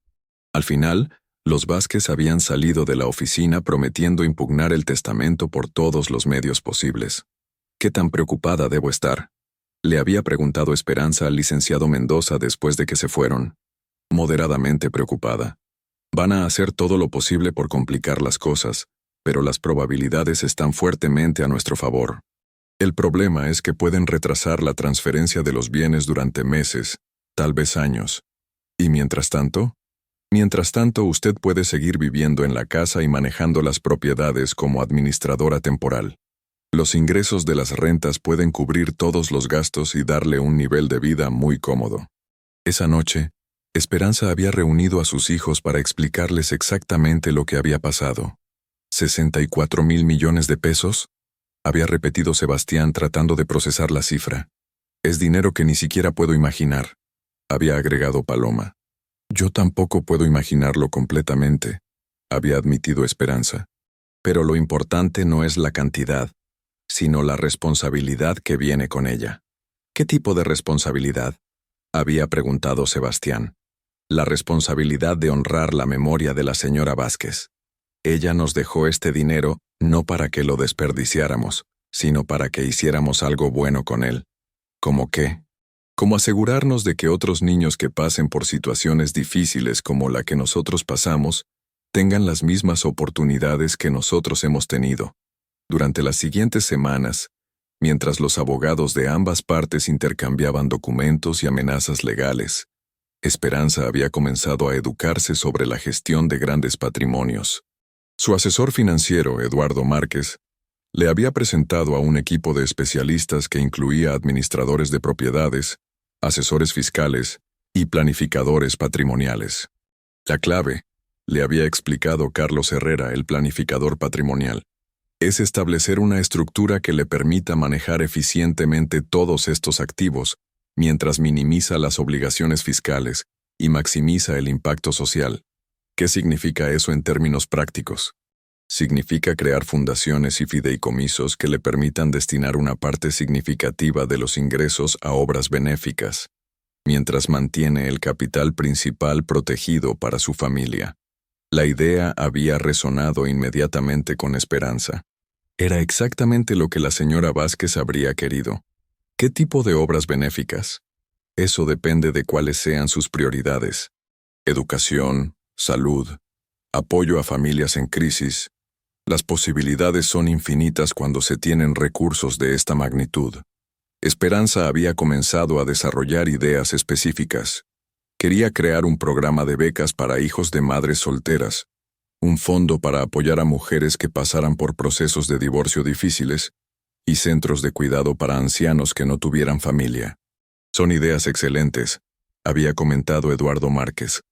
Al final, los Vázquez habían salido de la oficina prometiendo impugnar el testamento por todos los medios posibles. «¿Qué tan preocupada debo estar?», le había preguntado Esperanza al licenciado Mendoza después de que se fueron. «Moderadamente preocupada. Van a hacer todo lo posible por complicar las cosas, pero las probabilidades están fuertemente a nuestro favor. El problema es que pueden retrasar la transferencia de los bienes durante meses, tal vez años. ¿Y mientras tanto? Mientras tanto, usted puede seguir viviendo en la casa y manejando las propiedades como administradora temporal. Los ingresos de las rentas pueden cubrir todos los gastos y darle un nivel de vida muy cómodo». Esa noche, Esperanza había reunido a sus hijos para explicarles exactamente lo que había pasado. «¿64,000 millones de pesos?» había repetido Sebastián tratando de procesar la cifra. «Es dinero que ni siquiera puedo imaginar», había agregado Paloma. «Yo tampoco puedo imaginarlo completamente», había admitido Esperanza. «Pero lo importante no es la cantidad, sino la responsabilidad que viene con ella». «¿Qué tipo de responsabilidad?», había preguntado Sebastián. «La responsabilidad de honrar la memoria de la señora Vázquez. Ella nos dejó este dinero no para que lo desperdiciáramos, sino para que hiciéramos algo bueno con él». «¿Cómo qué?». «Como asegurarnos de que otros niños que pasen por situaciones difíciles como la que nosotros pasamos, tengan las mismas oportunidades que nosotros hemos tenido». Durante las siguientes semanas, mientras los abogados de ambas partes intercambiaban documentos y amenazas legales, Esperanza había comenzado a educarse sobre la gestión de grandes patrimonios. Su asesor financiero, Eduardo Márquez, le había presentado a un equipo de especialistas que incluía administradores de propiedades, asesores fiscales y planificadores patrimoniales. La clave, le había explicado Carlos Herrera, el planificador patrimonial, es establecer una estructura que le permita manejar eficientemente todos estos activos, mientras minimiza las obligaciones fiscales y maximiza el impacto social. ¿Qué significa eso en términos prácticos? Significa crear fundaciones y fideicomisos que le permitan destinar una parte significativa de los ingresos a obras benéficas, mientras mantiene el capital principal protegido para su familia. La idea había resonado inmediatamente con Esperanza. Era exactamente lo que la señora Vázquez habría querido. ¿Qué tipo de obras benéficas? Eso depende de cuáles sean sus prioridades. Educación, salud, apoyo a familias en crisis. Las posibilidades son infinitas cuando se tienen recursos de esta magnitud. Esperanza había comenzado a desarrollar ideas específicas. Quería crear un programa de becas para hijos de madres solteras, un fondo para apoyar a mujeres que pasaran por procesos de divorcio difíciles y centros de cuidado para ancianos que no tuvieran familia. «Son ideas excelentes», había comentado Eduardo Márquez.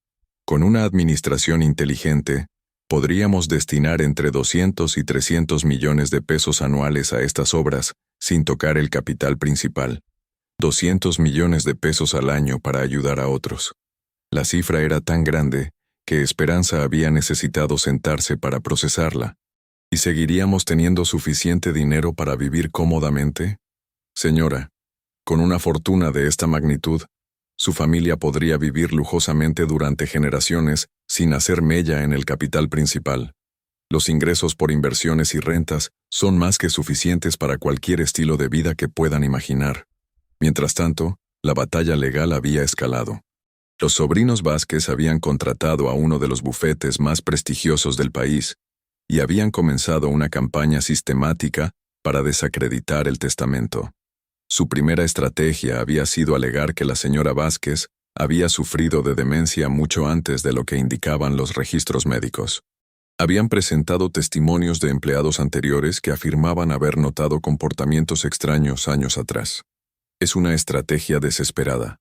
«Con una administración inteligente, podríamos destinar entre 200 y 300 millones de pesos anuales a estas obras, sin tocar el capital principal. 200 millones de pesos al año para ayudar a otros». La cifra era tan grande que Esperanza había necesitado sentarse para procesarla. ¿Y seguiríamos teniendo suficiente dinero para vivir cómodamente? Señora, con una fortuna de esta magnitud, su familia podría vivir lujosamente durante generaciones sin hacer mella en el capital principal. Los ingresos por inversiones y rentas son más que suficientes para cualquier estilo de vida que puedan imaginar. Mientras tanto, la batalla legal había escalado. Los sobrinos Vázquez habían contratado a uno de los bufetes más prestigiosos del país y habían comenzado una campaña sistemática para desacreditar el testamento. Su primera estrategia había sido alegar que la señora Vázquez había sufrido de demencia mucho antes de lo que indicaban los registros médicos. Habían presentado testimonios de empleados anteriores que afirmaban haber notado comportamientos extraños años atrás. Es una estrategia desesperada,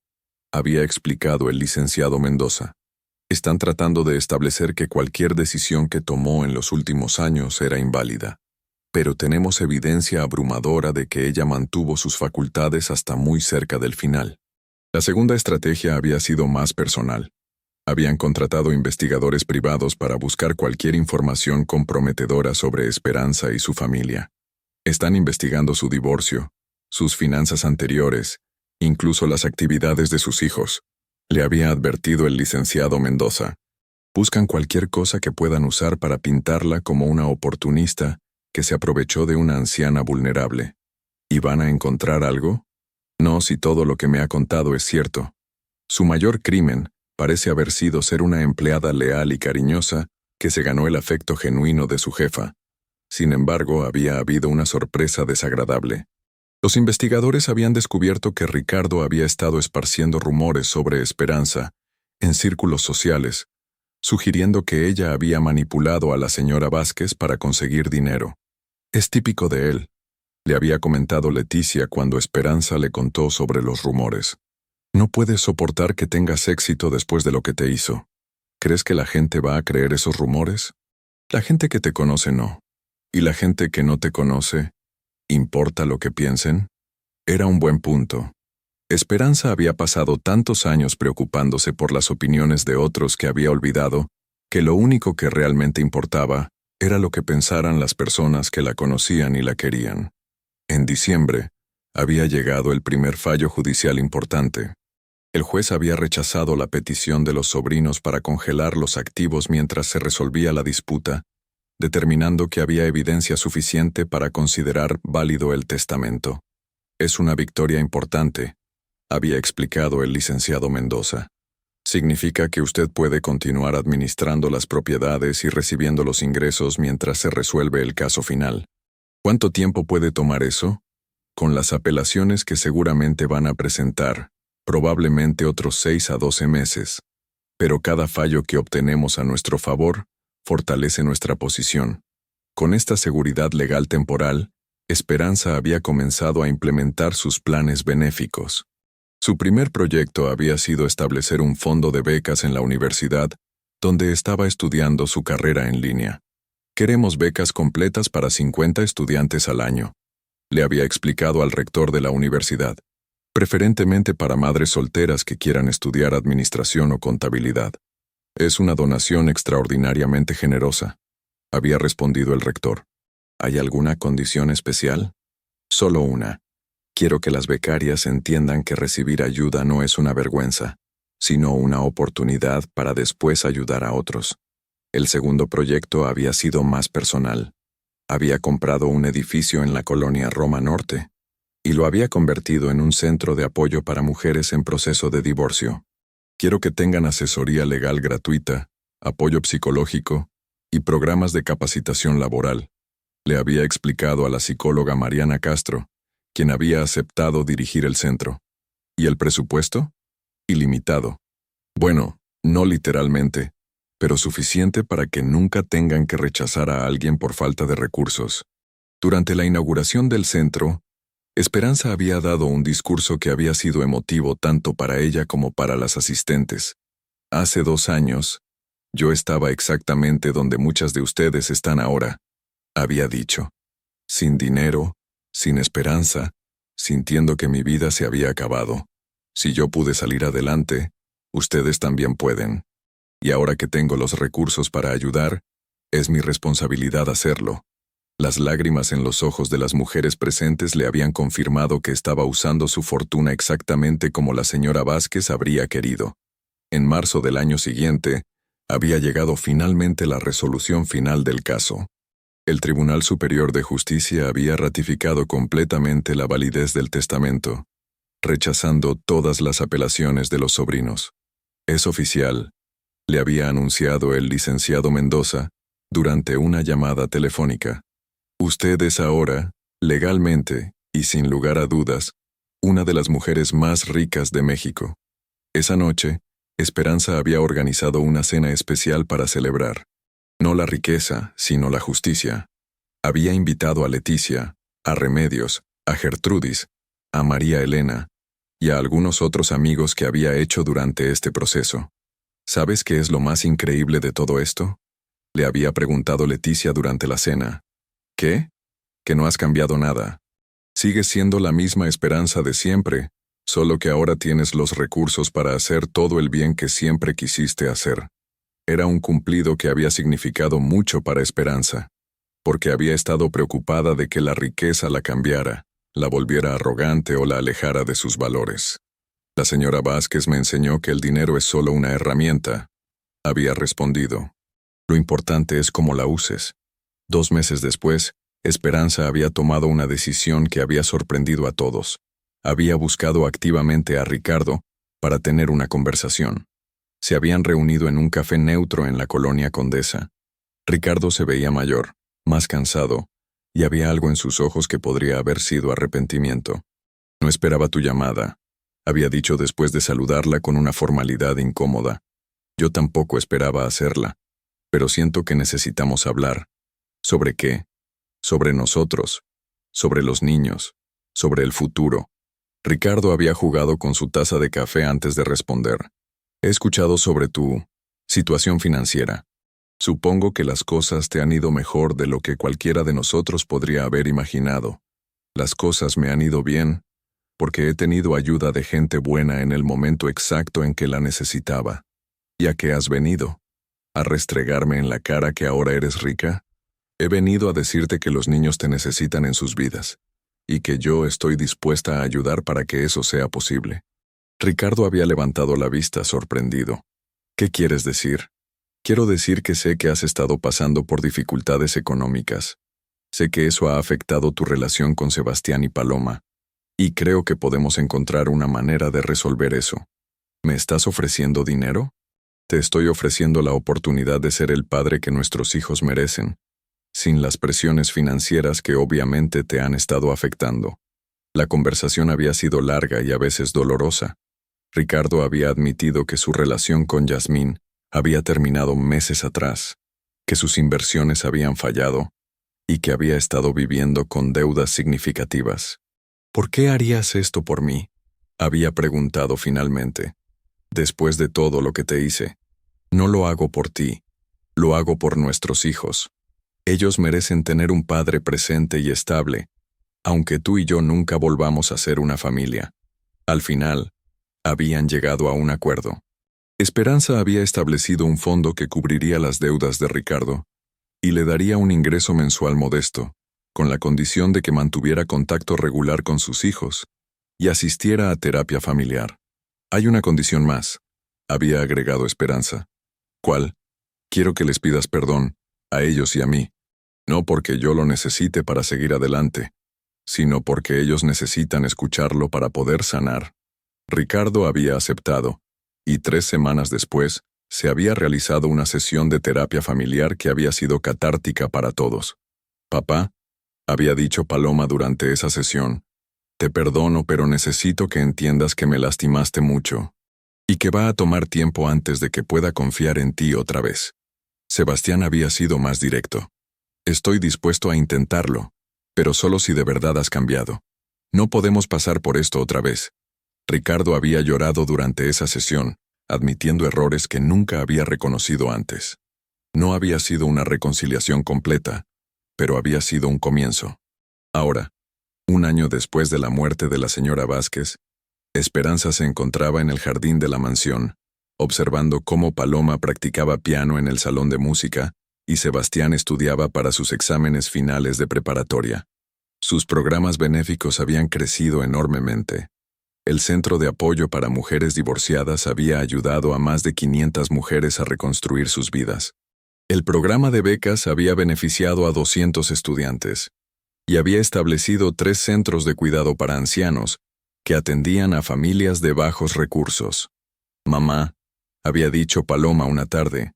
había explicado el licenciado Mendoza. Están tratando de establecer que cualquier decisión que tomó en los últimos años era inválida. Pero tenemos evidencia abrumadora de que ella mantuvo sus facultades hasta muy cerca del final. La segunda estrategia había sido más personal. Habían contratado investigadores privados para buscar cualquier información comprometedora sobre Esperanza y su familia. Están investigando su divorcio, sus finanzas anteriores, incluso las actividades de sus hijos. Le había advertido el licenciado Mendoza. Buscan cualquier cosa que puedan usar para pintarla como una oportunista que se aprovechó de una anciana vulnerable. ¿Y van a encontrar algo? No, si todo lo que me ha contado es cierto. Su mayor crimen parece haber sido ser una empleada leal y cariñosa que se ganó el afecto genuino de su jefa. Sin embargo, había habido una sorpresa desagradable. Los investigadores habían descubierto que Ricardo había estado esparciendo rumores sobre Esperanza en círculos sociales, sugiriendo que ella había manipulado a la señora Vázquez para conseguir dinero. Es típico de él, le había comentado Leticia cuando Esperanza le contó sobre los rumores. No puedes soportar que tengas éxito después de lo que te hizo. ¿Crees que la gente va a creer esos rumores? La gente que te conoce no. ¿Y la gente que no te conoce? ¿Importa lo que piensen? Era un buen punto. Esperanza había pasado tantos años preocupándose por las opiniones de otros que había olvidado que lo único que realmente importaba era lo que pensaran las personas que la conocían y la querían. En diciembre, había llegado el primer fallo judicial importante. El juez había rechazado la petición de los sobrinos para congelar los activos mientras se resolvía la disputa, determinando que había evidencia suficiente para considerar válido el testamento. Es una victoria importante, había explicado el licenciado Mendoza. Significa que usted puede continuar administrando las propiedades y recibiendo los ingresos mientras se resuelve el caso final. ¿Cuánto tiempo puede tomar eso? Con las apelaciones que seguramente van a presentar, probablemente otros 6 a 12 meses. Pero cada fallo que obtenemos a nuestro favor fortalece nuestra posición. Con esta seguridad legal temporal, Esperanza había comenzado a implementar sus planes benéficos. Su primer proyecto había sido establecer un fondo de becas en la universidad, donde estaba estudiando su carrera en línea. Queremos becas completas para 50 estudiantes al año, le había explicado al rector de la universidad, preferentemente para madres solteras que quieran estudiar administración o contabilidad. Es una donación extraordinariamente generosa, había respondido el rector. ¿Hay alguna condición especial? Solo una. Quiero que las becarias entiendan que recibir ayuda no es una vergüenza, sino una oportunidad para después ayudar a otros. El segundo proyecto había sido más personal. Había comprado un edificio en la colonia Roma Norte y lo había convertido en un centro de apoyo para mujeres en proceso de divorcio. Quiero que tengan asesoría legal gratuita, apoyo psicológico y programas de capacitación laboral, le había explicado a la psicóloga Mariana Castro, quien había aceptado dirigir el centro. ¿Y el presupuesto? Ilimitado. Bueno, no literalmente, pero suficiente para que nunca tengan que rechazar a alguien por falta de recursos. Durante la inauguración del centro, Esperanza había dado un discurso que había sido emotivo tanto para ella como para las asistentes. Hace 2 años, yo estaba exactamente donde muchas de ustedes están ahora, había dicho. Sin dinero, sin esperanza, sintiendo que mi vida se había acabado. Si yo pude salir adelante, Ustedes también pueden. Y ahora que tengo los recursos para ayudar, es mi responsabilidad hacerlo. Las lágrimas en los ojos de las mujeres presentes le habían confirmado que estaba usando su fortuna exactamente como la señora Vázquez habría querido. En marzo del año siguiente, había llegado finalmente la resolución final del caso. El Tribunal Superior de Justicia había ratificado completamente la validez del testamento, rechazando todas las apelaciones de los sobrinos. Es oficial, le había anunciado el licenciado Mendoza durante una llamada telefónica. Usted es ahora, legalmente, y sin lugar a dudas, una de las mujeres más ricas de México. Esa noche, Esperanza había organizado una cena especial para celebrar. No la riqueza, sino la justicia. Había invitado a Leticia, a Remedios, a Gertrudis, a María Elena y a algunos otros amigos que había hecho durante este proceso. ¿Sabes qué es lo más increíble de todo esto? Le había preguntado Leticia durante la cena. ¿Qué? Que no has cambiado nada. Sigues siendo la misma Esperanza de siempre, solo que ahora tienes los recursos para hacer todo el bien que siempre quisiste hacer. Era un cumplido que había significado mucho para Esperanza, porque había estado preocupada de que la riqueza la cambiara, la volviera arrogante o la alejara de sus valores. La señora Vázquez me enseñó que el dinero es solo una herramienta, había respondido. Lo importante es cómo la uses. 2 meses después, Esperanza había tomado una decisión que había sorprendido a todos. Había buscado activamente a Ricardo para tener una conversación. Se habían reunido en un café neutro en la colonia Condesa. Ricardo se veía mayor, más cansado, y había algo en sus ojos que podría haber sido arrepentimiento. No esperaba tu llamada, había dicho después de saludarla con una formalidad incómoda. Yo tampoco esperaba hacerla, pero siento que necesitamos hablar. ¿Sobre qué? Sobre nosotros, sobre los niños, sobre el futuro. Ricardo había jugado con su taza de café antes de responder. He escuchado sobre tu situación financiera. Supongo que las cosas te han ido mejor de lo que cualquiera de nosotros podría haber imaginado. Las cosas me han ido bien, porque he tenido ayuda de gente buena en el momento exacto en que la necesitaba. ¿Y a qué has venido? ¿A restregarme en la cara que ahora eres rica? He venido a decirte que los niños te necesitan en sus vidas, y que yo estoy dispuesta a ayudar para que eso sea posible. Ricardo había levantado la vista sorprendido. ¿Qué quieres decir? Quiero decir que sé que has estado pasando por dificultades económicas. Sé que eso ha afectado tu relación con Sebastián y Paloma, y creo que podemos encontrar una manera de resolver eso. ¿Me estás ofreciendo dinero? Te estoy ofreciendo la oportunidad de ser el padre que nuestros hijos merecen, sin las presiones financieras que obviamente te han estado afectando. La conversación había sido larga y a veces dolorosa. Ricardo había admitido que su relación con Yasmín había terminado meses atrás, que sus inversiones habían fallado y que había estado viviendo con deudas significativas. ¿Por qué harías esto por mí?, había preguntado finalmente. Después de todo lo que te hice, no lo hago por ti, lo hago por nuestros hijos. Ellos merecen tener un padre presente y estable, aunque tú y yo nunca volvamos a ser una familia. Al final, habían llegado a un acuerdo. Esperanza había establecido un fondo que cubriría las deudas de Ricardo y le daría un ingreso mensual modesto, con la condición de que mantuviera contacto regular con sus hijos y asistiera a terapia familiar. Hay una condición más, había agregado Esperanza. ¿Cuál? Quiero que les pidas perdón, a ellos y a mí, no porque yo lo necesite para seguir adelante, sino porque ellos necesitan escucharlo para poder sanar. Ricardo había aceptado, y 3 semanas después, se había realizado una sesión de terapia familiar que había sido catártica para todos. Papá, había dicho Paloma durante esa sesión, te perdono, pero necesito que entiendas que me lastimaste mucho, y que va a tomar tiempo antes de que pueda confiar en ti otra vez. Sebastián había sido más directo. Estoy dispuesto a intentarlo, pero solo si de verdad has cambiado. No podemos pasar por esto otra vez. Ricardo había llorado durante esa sesión, admitiendo errores que nunca había reconocido antes. No había sido una reconciliación completa, pero había sido un comienzo. Ahora, 1 año después de la muerte de la señora Vázquez, Esperanza se encontraba en el jardín de la mansión, observando cómo Paloma practicaba piano en el salón de música y Sebastián estudiaba para sus exámenes finales de preparatoria. Sus programas benéficos habían crecido enormemente. El Centro de Apoyo para Mujeres Divorciadas había ayudado a más de 500 mujeres a reconstruir sus vidas. El programa de becas había beneficiado a 200 estudiantes y había establecido 3 centros de cuidado para ancianos que atendían a familias de bajos recursos. «Mamá», había dicho Paloma una tarde,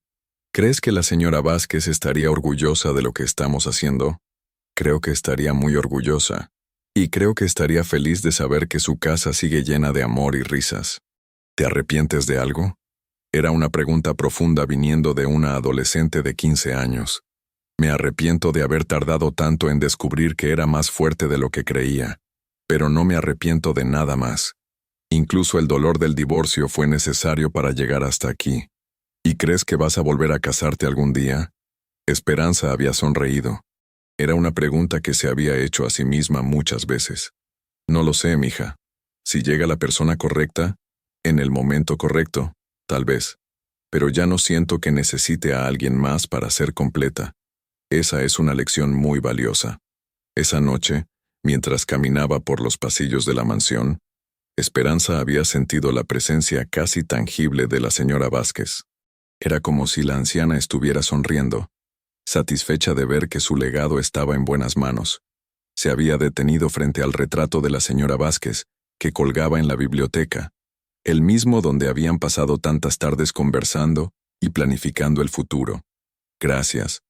«¿crees que la señora Vázquez estaría orgullosa de lo que estamos haciendo?» «Creo que estaría muy orgullosa. Y creo que estaría feliz de saber que su casa sigue llena de amor y risas». «¿Te arrepientes de algo?», era una pregunta profunda viniendo de una adolescente de 15 años. «Me arrepiento de haber tardado tanto en descubrir que era más fuerte de lo que creía, pero no me arrepiento de nada más. Incluso el dolor del divorcio fue necesario para llegar hasta aquí». «¿Y crees que vas a volver a casarte algún día?». Esperanza había sonreído. Era una pregunta que se había hecho a sí misma muchas veces. «No lo sé, mija. Si llega la persona correcta, en el momento correcto, tal vez. Pero ya no siento que necesite a alguien más para ser completa». Esa es una lección muy valiosa. Esa noche, mientras caminaba por los pasillos de la mansión, Esperanza había sentido la presencia casi tangible de la señora Vázquez. Era como si la anciana estuviera sonriendo, satisfecha de ver que su legado estaba en buenas manos. Se había detenido frente al retrato de la señora Vázquez, que colgaba en la biblioteca, el mismo donde habían pasado tantas tardes conversando y planificando el futuro. «Gracias»,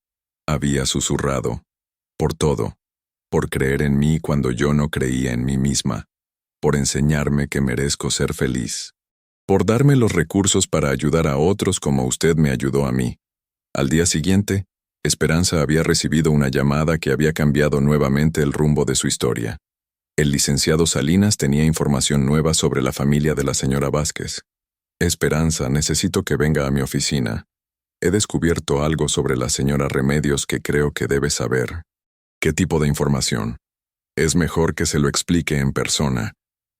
había susurrado, «por todo, por creer en mí cuando yo no creía en mí misma, por enseñarme que merezco ser feliz, por darme los recursos para ayudar a otros como usted me ayudó a mí». Al día siguiente, Esperanza había recibido una llamada que había cambiado nuevamente el rumbo de su historia. El licenciado Salinas tenía información nueva sobre la familia de la señora Vázquez. «Esperanza, necesito que venga a mi oficina. He descubierto algo sobre la señora Remedios que creo que debe saber». «¿Qué tipo de información?». «Es mejor que se lo explique en persona,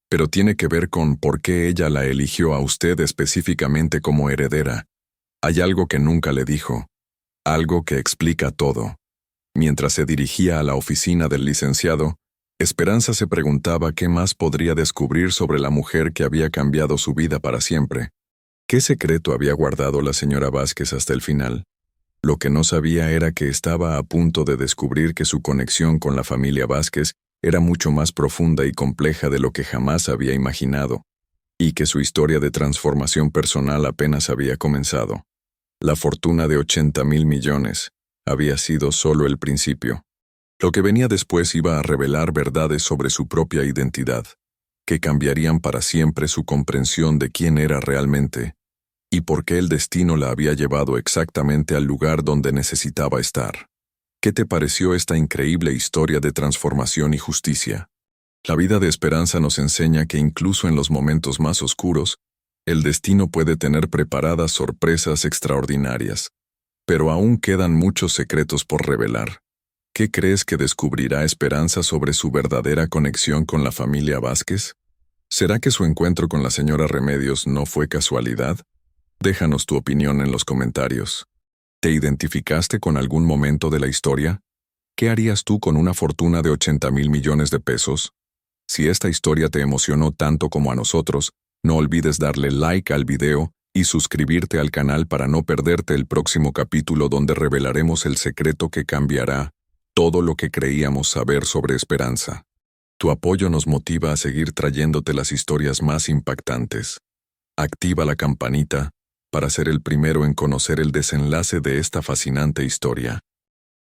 pero tiene que ver con por qué ella la eligió a usted específicamente como heredera. Hay algo que nunca le dijo. Algo que explica todo». Mientras se dirigía a la oficina del licenciado, Esperanza se preguntaba qué más podría descubrir sobre la mujer que había cambiado su vida para siempre. ¿Qué secreto había guardado la señora Vázquez hasta el final? Lo que no sabía era que estaba a punto de descubrir que su conexión con la familia Vázquez era mucho más profunda y compleja de lo que jamás había imaginado, y que su historia de transformación personal apenas había comenzado. La fortuna de 80,000 millones había sido solo el principio. Lo que venía después iba a revelar verdades sobre su propia identidad, que cambiarían para siempre su comprensión de quién era realmente y por qué el destino la había llevado exactamente al lugar donde necesitaba estar. ¿Qué te pareció esta increíble historia de transformación y justicia? La vida de Esperanza nos enseña que incluso en los momentos más oscuros, el destino puede tener preparadas sorpresas extraordinarias. Pero aún quedan muchos secretos por revelar. ¿Qué crees que descubrirá Esperanza sobre su verdadera conexión con la familia Vázquez? ¿Será que su encuentro con la señora Remedios no fue casualidad? Déjanos tu opinión en los comentarios. ¿Te identificaste con algún momento de la historia? ¿Qué harías tú con una fortuna de 80,000 millones de pesos? Si esta historia te emocionó tanto como a nosotros, no olvides darle like al video y suscribirte al canal para no perderte el próximo capítulo donde revelaremos el secreto que cambiará todo lo que creíamos saber sobre Esperanza. Tu apoyo nos motiva a seguir trayéndote las historias más impactantes. Activa la campanita para ser el primero en conocer el desenlace de esta fascinante historia.